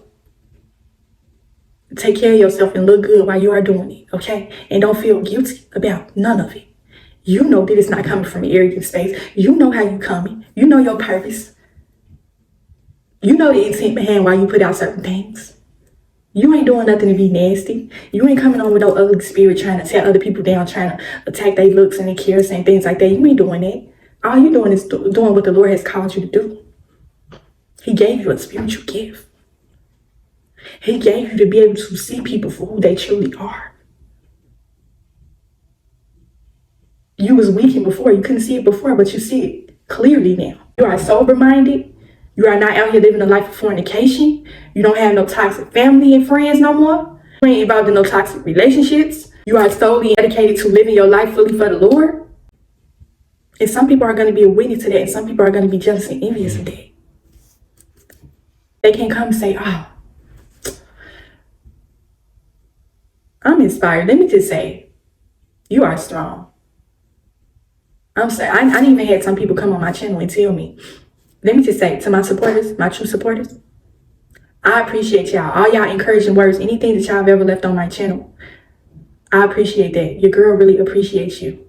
Take care of yourself and look good while you are doing it, okay? And don't feel guilty about none of it. You know that it's not coming from an arrogant space. You know how you coming. You know your purpose. You know the intent behind why you put out certain things. You ain't doing nothing to be nasty. You ain't coming on with no ugly spirit trying to tear other people down, trying to attack their looks and their character and things like that. You ain't doing that. All you're doing is doing what the Lord has called you to do. He gave you a spiritual gift. He gave you to be able to see people for who they truly are. You was weakened before. You couldn't see it before, but you see it clearly now. You are sober-minded. You are not out here living a life of fornication. You don't have no toxic family and friends no more. You ain't involved in no toxic relationships. You are solely dedicated to living your life fully for the Lord. And some people are going to be a witness to that. And some people are going to be jealous and envious of that. They can come and say, oh, I'm inspired. Let me just say, you are strong. I'm sorry. I didn't even had some people come on my channel and tell me. Let me just say to my supporters, my true supporters, I appreciate y'all. All y'all encouraging words, anything that y'all have ever left on my channel. I appreciate that. Your girl really appreciates you.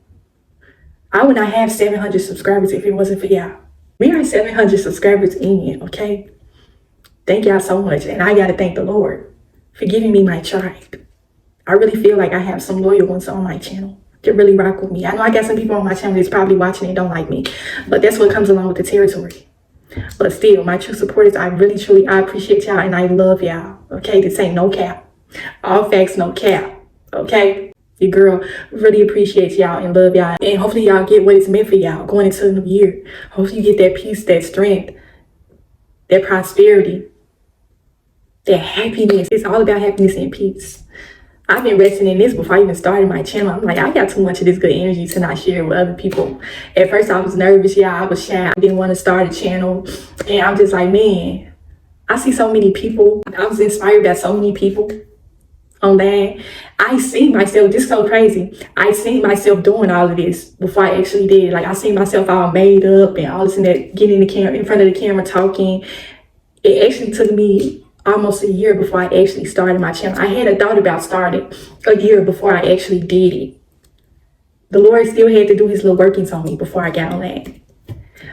I would not have 700 subscribers if it wasn't for y'all. We are 700 subscribers in, okay? Thank y'all so much. And I got to thank the Lord for giving me my tribe. I really feel like I have some loyal ones on my channel that really rock with me. I know I got some people on my channel that's probably watching and don't like me, but that's what comes along with the territory. But still, my true supporters, I really, truly, I appreciate y'all and I love y'all. Okay, this ain't no cap. All facts, no cap. Okay, your girl really appreciates y'all and love y'all. And hopefully y'all get what it's meant for y'all going into the new year. Hopefully you get that peace, that strength, that prosperity, that happiness. It's all about happiness and peace. I've been resting in this before I even started my channel. I'm like, I got too much of this good energy to not share with other people. At first, I was nervous. Yeah, I was shy. I didn't want to start a channel. And I'm just like, man, I see so many people. I was inspired by so many people online. I see myself, just so crazy. I seen myself doing all of this before I actually did. Like, I seen myself all made up and all this and that, getting in the camera, in front of the camera, talking. It actually took me almost a year before I actually started my channel. I had a thought about starting a year before I actually did it. The Lord still had to do his little workings on me before I got on that.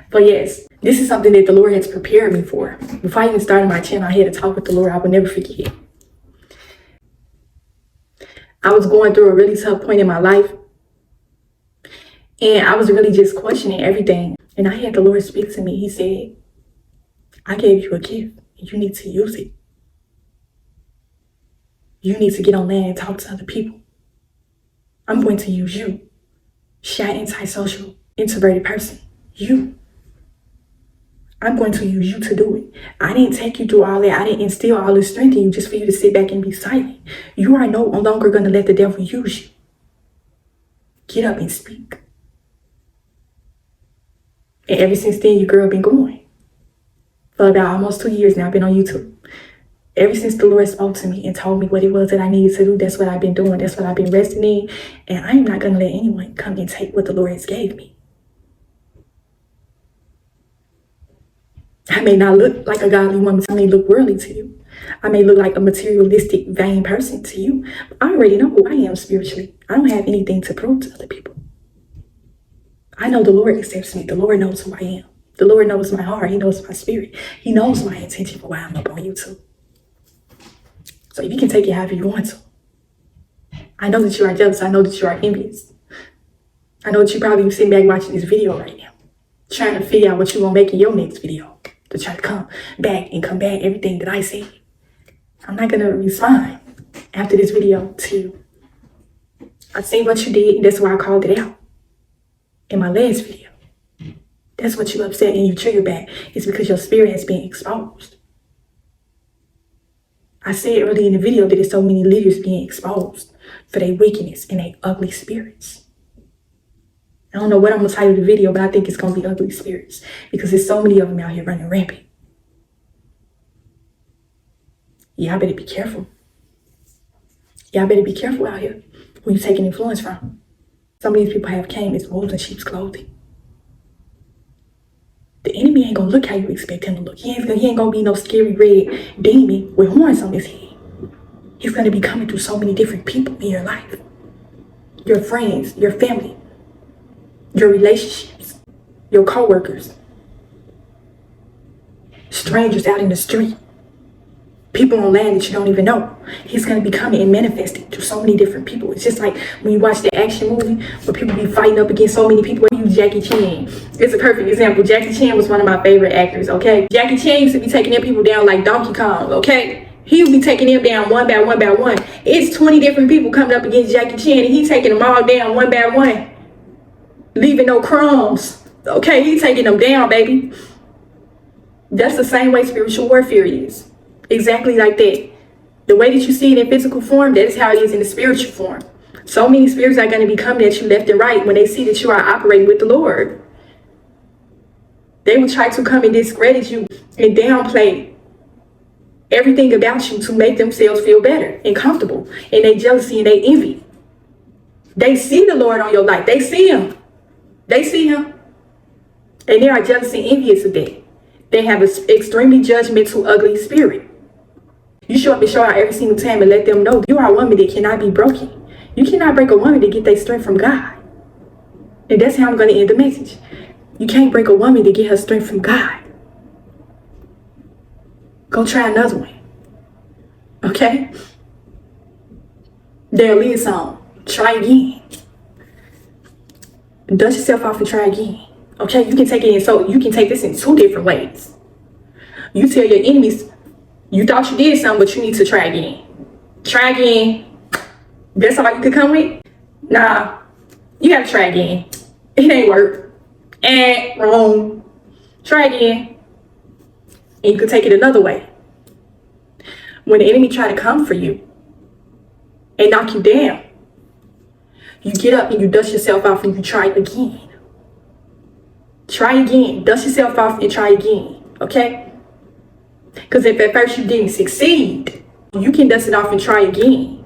But yes, this is something that the Lord has prepared me for. Before I even started my channel, I had to talk with the Lord. I will never forget. I was going through a really tough point in my life. And I was really just questioning everything. And I had the Lord speak to me. He said, I gave you a gift. You need to use it. You need to get on land and talk to other people. I'm going to use you. Shy, antisocial, introverted person. You. I'm going to use you to do it. I didn't take you through all that. I didn't instill all this strength in you just for you to sit back and be silent. You are no longer going to let the devil use you. Get up and speak. And ever since then, your girl been going. For about almost 2 years now, I've been on YouTube. Ever since the Lord spoke to me and told me what it was that I needed to do, that's what I've been doing. That's what I've been resting in. And I'm not going to let anyone come and take what the Lord has gave me. I may not look like a godly woman. I may look worldly to you. I may look like a materialistic, vain person to you. But I already know who I am spiritually. I don't have anything to prove to other people. I know the Lord accepts me. The Lord knows who I am. The Lord knows my heart. He knows my spirit. He knows my intention for why I'm up on YouTube. So you can take it however you want to. I know that you are jealous. I know that you are envious. I know that you probably sitting back watching this video right now, trying to figure out what you're going to make in your next video to try to come back and combat everything that I say. I'm not going to respond after this video to you. I seen what you did, and that's why I called it out in my last video. That's what you upset and you trigger back. It's because your spirit has been exposed. I said earlier in the video that there's so many leaders being exposed for their wickedness and their ugly spirits. I don't know what I'm going to title the video, but I think it's going to be ugly spirits because there's so many of them out here running rampant. Y'all better be careful. Y'all better be careful out here who you taking influence from. Some of these people have came as wolves in sheep's clothing. The enemy ain't going to look how you expect him to look. He ain't going to be no scary red demon with horns on his head. He's going to be coming through so many different people in your life. Your friends, your family, your relationships, your co-workers, strangers out in the street, people on land that you don't even know. He's going to be coming and manifesting to so many different people. It's just like when you watch the action movie where people be fighting up against so many people. I use Jackie Chan. It's a perfect example. Jackie Chan was one of my favorite actors, okay? Jackie Chan used to be taking them people down like Donkey Kong, okay? He would be taking them down one by one by one. It's 20 different people coming up against Jackie Chan and he's taking them all down one by one. Leaving no crumbs. Okay, he's taking them down, baby. That's the same way spiritual warfare is. Exactly like that. The way that you see it in physical form, that is how it is in the spiritual form. So many spirits are going to be coming at you left and right when they see that you are operating with the Lord. They will try to come and discredit you and downplay everything about you to make themselves feel better and comfortable. And they jealousy and they envy. They see the Lord on your life. They see him. They see him. And they are jealous and envious of that. They have an extremely judgmental, ugly spirit. You show up and show out every single time and let them know you are a woman that cannot be broken. You cannot break a woman to get their strength from God. And that's how I'm going to end the message. You can't break a woman to get her strength from God. Go try another one. Okay? Their lead song. Try again. Dust yourself off and try again. Okay? You can take it in, so you can take this in 2 different ways. You tell your enemies, you thought you did something, but you need to try again. Try again. That's all you could come with? Nah. You gotta try again. It ain't work. Wrong. Try again. And you could take it another way. When the enemy try to come for you and knock you down, you get up and you dust yourself off and you try again. Try again. Dust yourself off and try again. Okay? Because if at first you didn't succeed, you can dust it off and try again.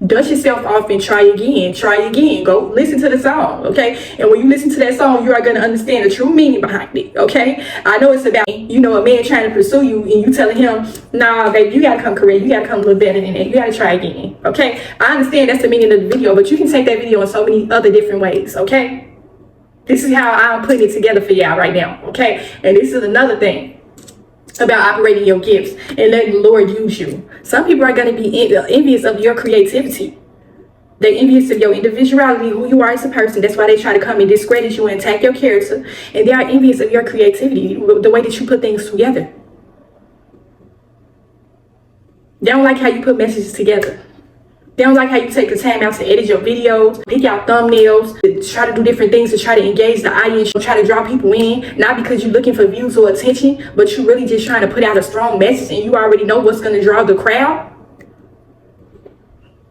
Dust yourself off and try again. Try again. Go listen to the song, okay? And when you listen to that song, you are going to understand the true meaning behind it, okay? I know it's about, you know, a man trying to pursue you and you telling him, nah, baby, you got to come correct. You got to come a little better than that. You got to try again, okay? I understand that's the meaning of the video, but you can take that video in so many other different ways, okay? This is how I'm putting it together for y'all right now, okay? And this is another thing about operating your gifts and letting the Lord use you. Some people are going to be envious of your creativity. They're envious of your individuality, who you are as a person. That's why they try to come and discredit you and attack your character. And they are envious of your creativity, the way that you put things together. They don't like how you put messages together. They don't like how you take the time out to edit your videos, pick out thumbnails, try to do different things to try to engage the audience, try to draw people in, not because you're looking for views or attention, but you're really just trying to put out a strong message and you already know what's going to draw the crowd.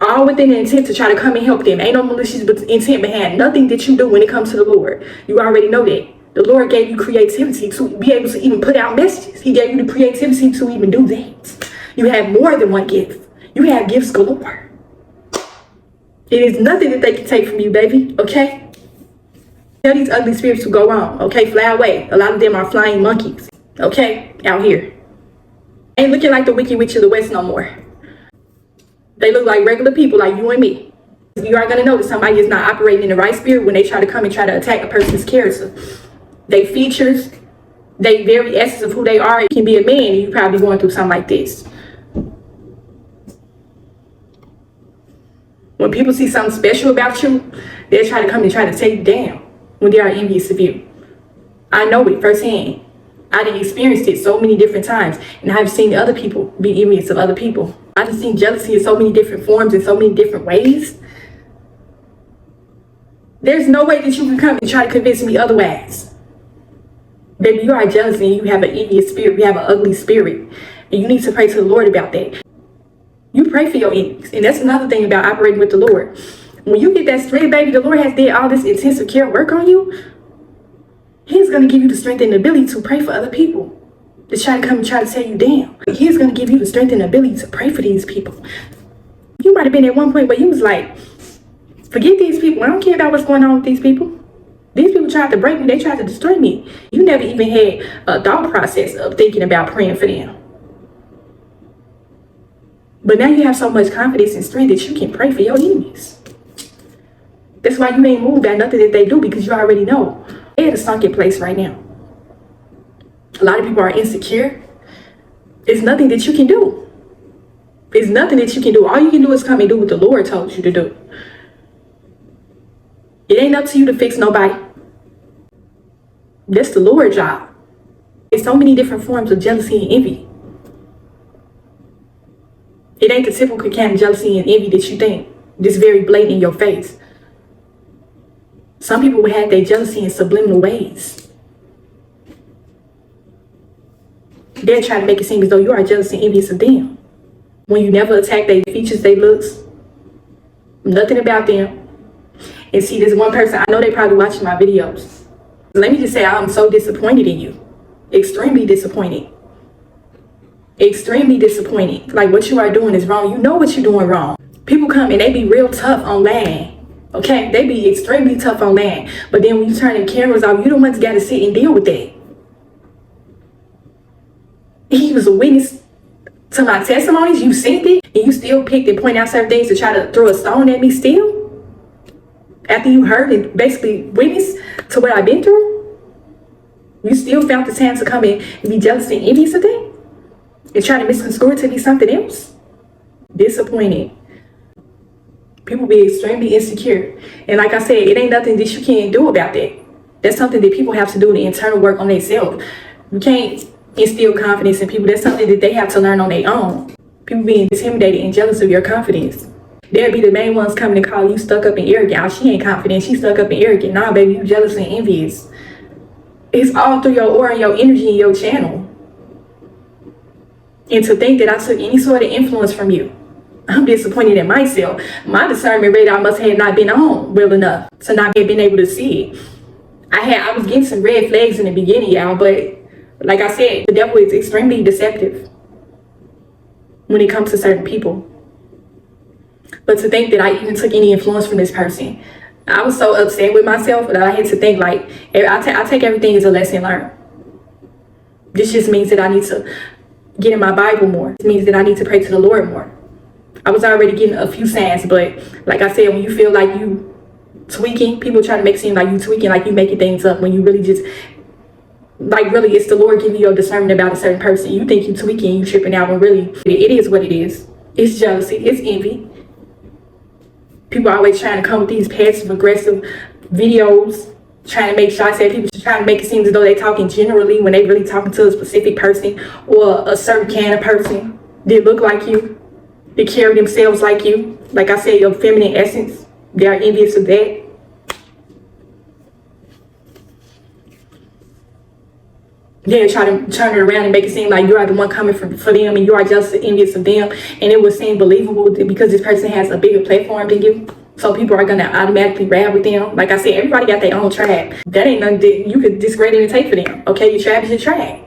All within the intent to try to come and help them. Ain't no malicious intent behind nothing that you do when it comes to the Lord. You already know that. The Lord gave you creativity to be able to even put out messages. He gave you the creativity to even do that. You have more than one gift. You have gifts galore. It is nothing that they can take from you, baby, okay? Tell these ugly spirits to go on, okay? Fly away. A lot of them are flying monkeys, okay? Out here. Ain't looking like the Wicked Witch of the West no more. They look like regular people like you and me. You are going to know that somebody is not operating in the right spirit when they try to come and try to attack a person's character. They features, they very essence of who they are. It can be a man and you probably going through something like this. When people see something special about you, they'll try to come and try to take you down when they are envious of you. I know it firsthand. I done experienced it so many different times, and I've seen other people be envious of other people. I've seen jealousy in so many different forms, in so many different ways. There's no way that you can come and try to convince me otherwise. Baby, you are jealous and you have an envious spirit. You have an ugly spirit, and you need to pray to the Lord about that. You pray for your enemies. And that's another thing about operating with the Lord. When you get that strength, baby, the Lord has did all this intensive care work on you. He's going to give you the strength and the ability to pray for other people that try to come and try to tear you down. He's going to give you the strength and the ability to pray for these people. You might have been at one point where you was like, forget these people. I don't care about what's going on with these people. These people tried to break me. They tried to destroy me. You never even had a thought process of thinking about praying for them. But now you have so much confidence and strength that you can pray for your enemies. That's why you ain't moved by nothing that they do, because you already know they're at a sunken place right now. A lot of people are insecure. There's nothing that you can do. There's nothing that you can do. All you can do is come and do what the Lord told you to do. It ain't up to you to fix nobody. That's the Lord's job. There's so many different forms of jealousy and envy. It ain't the typical kind of jealousy and envy that you think. This very blatant in your face. Some people will have their jealousy in subliminal ways. They're trying to make it seem as though you are jealous and envious of them. When you never attack their features, their looks, nothing about them. And see, there's one person, I know they probably watching my videos. Let me just say, I'm so disappointed in you. Extremely disappointed. Extremely disappointed. Like, what you are doing is wrong. You know what you're doing wrong. People come and they be real tough online. Okay? They be extremely tough online. But then when you turn the cameras off, you the ones got to sit and deal with that. He was a witness to my testimonies. You seen it. And you still picked and point out certain things to try to throw a stone at me still. After you heard and basically witnessed to what I've been through. You still found the time to come in and be jealous and envious of that. And try to misconstrue it to be something else. Disappointed. People be extremely insecure. And like I said, it ain't nothing that you can't do about that. That's something that people have to do, the internal work on themselves. You can't instill confidence in people. That's something that they have to learn on their own. People being intimidated and jealous of your confidence. They'll be the main ones coming to call you stuck up and arrogant. Oh, she ain't confident. She's stuck up and arrogant. Nah, baby, you jealous and envious. It's all through your aura and your energy and your channel. And to think that I took any sort of influence from you, I'm disappointed in myself. My discernment radar must have not been on well enough to not have been able to see it. I was getting some red flags in the beginning, y'all, but like I said, the devil is extremely deceptive when it comes to certain people. But to think that I even took any influence from this person, I was so upset with myself that I had to think like, I take everything as a lesson learned. This just means that I need to get in my Bible more. It means that I need to pray to the Lord more. I was already getting a few signs, but like I said, when you feel like you tweaking. People try to make it seem like you tweaking, like you making things up when you really just, like, really it's the Lord giving you a discernment about a certain person. You think you tweaking, you tripping out, when really it is what it is. It's jealousy, it's envy. People are always trying to come with these passive aggressive videos, trying to make sure, I said people trying to make it seem as though they're talking generally when they really talking to a specific person or a certain kind of person. They look like you, they carry themselves like you. Like I said, your feminine essence, they are envious of that. Yeah, try to turn it around and make it seem like you are the one coming for them and you are just envious of them, and it would seem believable because this person has a bigger platform than you. So people are gonna automatically rap with them. Like I said, everybody got their own tribe. That ain't nothing that you could discredit and take for them. Okay, your tribe is your tribe.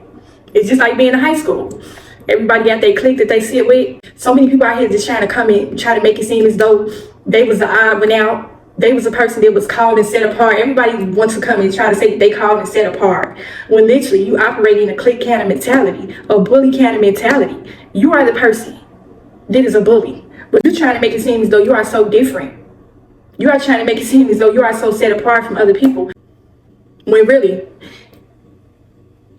It's just like being in high school. Everybody got their clique that they sit with. So many people out here just trying to come in, try to make it seem as though they was the odd one out. They was a person that was called and set apart. Everybody wants to come and try to say that they called and set apart. When literally you operate in a clique kind of mentality, a bully kind of mentality. You are the person that is a bully. But you're trying to make it seem as though you are so different. You are trying to make it seem as though you are so set apart from other people. When really,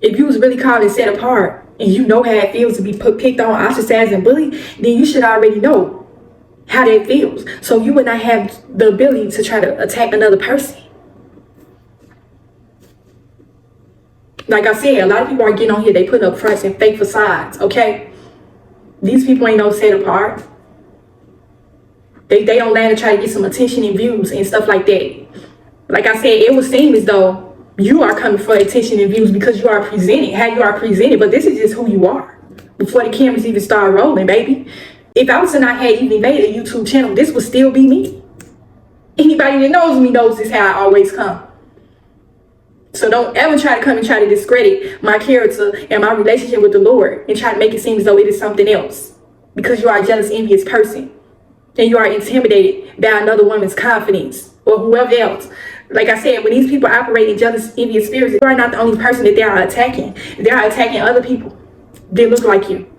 if you was really called and set apart, and you know how it feels to be picked on, ostracized, and bullied, then you should already know how that feels. So you would not have the ability to try to attack another person. Like I said, a lot of people are getting on here, they put up fronts and fake facades, okay? These people ain't no set apart. They don't land to try to get some attention and views and stuff like that. Like I said, it would seem as though you are coming for attention and views because you are presented, how you are presented, but this is just who you are before the cameras even start rolling, baby. If I was to not have even made a YouTube channel, this would still be me. Anybody that knows me knows this is how I always come. So don't ever try to come and try to discredit my character and my relationship with the Lord and try to make it seem as though it is something else, because you are a jealous, envious person and you are intimidated by another woman's confidence or whoever else. Like I said, when these people operate in jealous, envious spirits, you are not the only person that they are attacking. They are attacking other people that look like you,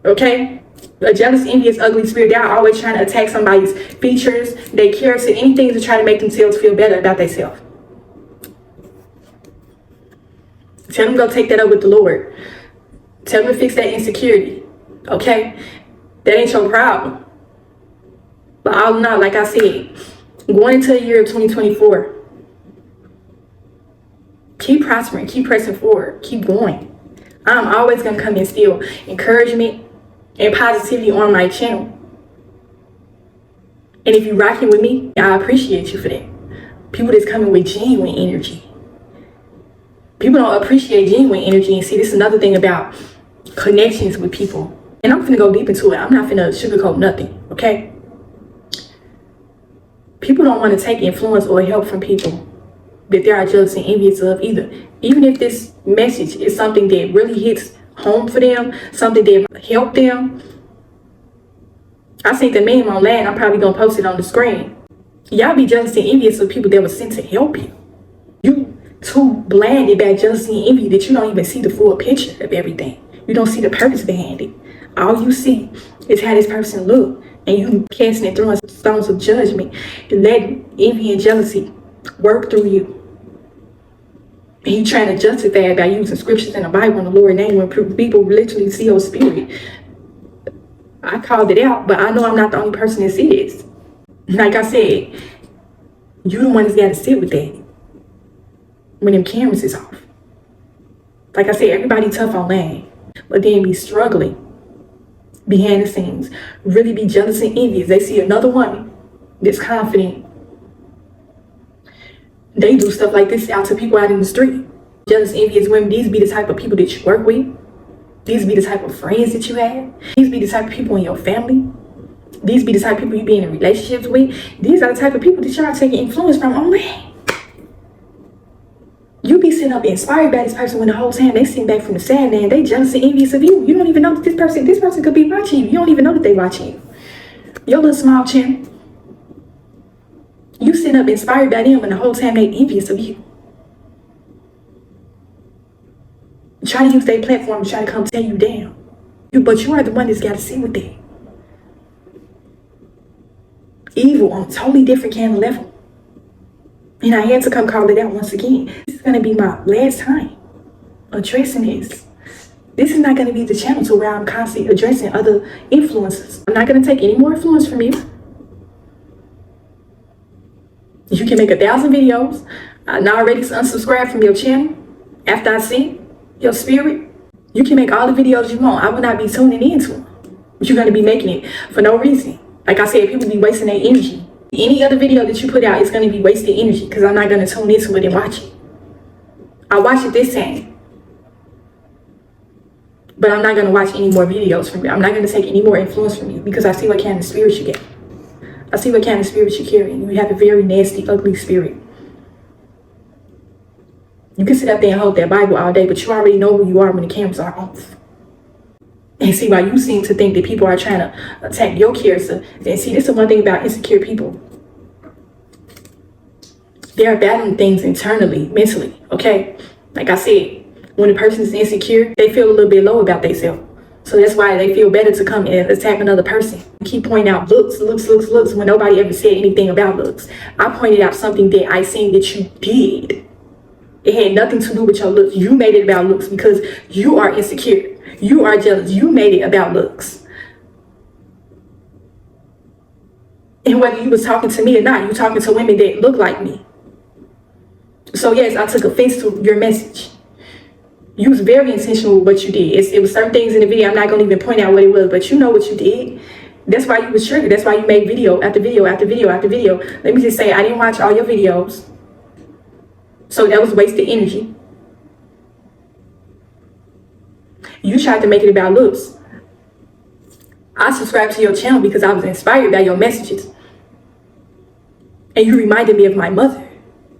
okay? A jealous, envious, ugly spirit, they are always trying to attack somebody's features, their character, anything to try to make themselves feel better about themselves. Tell them go take that up with the Lord. Tell them to fix that insecurity, okay? That ain't your problem. But all in all, like I said, going into the year of 2024, keep prospering, keep pressing forward, keep going. I'm always going to come and instill encouragement and positivity on my channel. And if you're rocking with me, I appreciate you for that. People that's coming with genuine energy. People don't appreciate genuine energy. And see, this is another thing about connections with people. And I'm finna go deep into it. I'm not finna sugarcoat nothing, okay? People don't want to take influence or help from people that they are jealous and envious of either. Even if this message is something that really hits home for them, something that help them. I seen the meme online. I'm probably gonna post it on the screen. Y'all be jealous and envious of people that were sent to help you. You too blinded by jealousy and envy that you don't even see the full picture of everything. You don't see the purpose behind it. All you see is how this person look, and you casting and throwing stones of judgment and letting envy and jealousy work through you. And you trying to justify it by using scriptures in the Bible in the Lord's name when people literally see your spirit. I called it out, but I know I'm not the only person that sees this. Like I said, you the one that's got to sit with that when them cameras is off. Like I said, everybody tough online, but then be struggling behind the scenes, really be jealous and envious. They see another woman that's confident. They do stuff like this out to people out in the street. Jealous, envious women, these be the type of people that you work with. These be the type of friends that you have. These be the type of people in your family. These be the type of people you be in relationships with. These are the type of people that y'all taking influence from online. You be sitting up inspired by this person when the whole time they sitting back from the side and they jealous and envious of you. You don't even know that this person could be watching you. You don't even know that they watching you. Your little small channel. You sitting up inspired by them and the whole time they envious of you. Try to use their platform to try to come tear you down. But you are the one that's got to sit with that. Evil on a totally different kind of level. And I had to come call it out once again. This is going to be my last time addressing this. This is not going to be the channel to where I'm constantly addressing other influences. I'm not going to take any more influence from you. You can make 1,000 videos. I already unsubscribed from your channel after I see your spirit. You can make all the videos you want. I will not be tuning into them. But you're going to be making it for no reason. Like I said, people be wasting their energy. Any other video that you put out is going to be wasted energy because I'm not going to tune into it and watch it. I watch it this time. But I'm not going to watch any more videos from you. I'm not going to take any more influence from you because I see what kind of spirit you get. I see what kind of spirit you carry. You have a very nasty, ugly spirit. You can sit up there and hold that Bible all day, but you already know who you are when the cameras are off. And see why you seem to think that people are trying to attack your character. And see, this is the one thing about insecure people. They are battling things internally, mentally, okay? Like I said, when a person is insecure, they feel a little bit low about themselves. So that's why they feel better to come and attack another person. Keep pointing out looks when nobody ever said anything about looks. I pointed out something that I seen that you did. It had nothing to do with your looks. You made it about looks because you are insecure. You are jealous. You made it about looks. And whether you was talking to me or not, you talking to women that look like me. So yes, I took offense to your message. You was very intentional with what you did. It was certain things in the video. I'm not going to even point out what it was, but you know what you did. That's why you was triggered. That's why you made video after video after video after video. Let me just say, I didn't watch all your videos. So that was wasted energy. You tried to make it about looks. I subscribed to your channel because I was inspired by your messages. And you reminded me of my mother.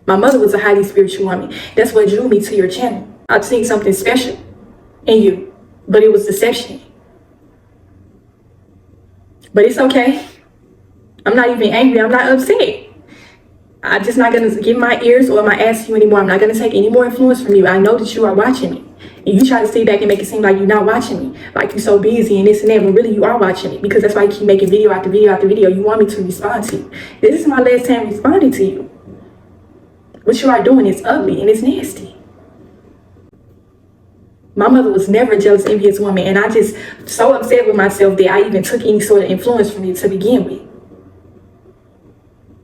My mother was a highly spiritual woman. That's what drew me to your channel. I've seen something special in you, but it was deception. But it's okay. I'm not even angry. I'm not upset. I'm just not going to give my ears or my ass to you anymore. I'm not going to take any more influence from you. I know that you are watching me. And you try to stay back and make it seem like you're not watching me. Like you're so busy and this and that. But really, you are watching me. Because that's why you keep making video after video after video. You want me to respond to you. This is my last time responding to you. What you are doing is ugly and it's nasty. My mother was never a jealous, envious woman. And I just so upset with myself that I even took any sort of influence from you to begin with.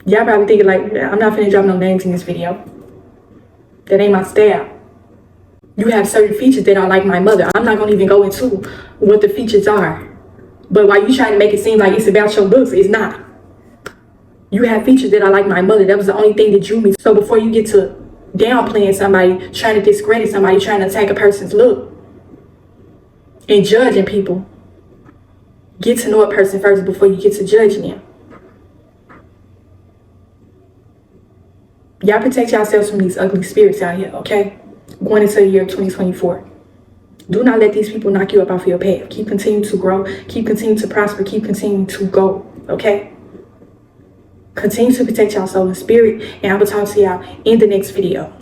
Y'all probably thinking like, I'm not finna drop no names in this video. That ain't my style. You have certain features that are like my mother. I'm not gonna even go into what the features are. But while you trying to make it seem like it's about your looks, it's not. You have features that are like my mother. That was the only thing that drew me. So before you get to downplaying somebody, trying to discredit somebody, trying to attack a person's look, and judging people, get to know a person first before you get to judging them. Y'all protect yourselves from these ugly spirits out here, okay? Going into the year of 2024. Do not let these people knock you up off your path. Keep continuing to grow. Keep continuing to prosper. Keep continuing to go, okay? Continue to protect y'all soul and spirit. And I will talk to y'all in the next video.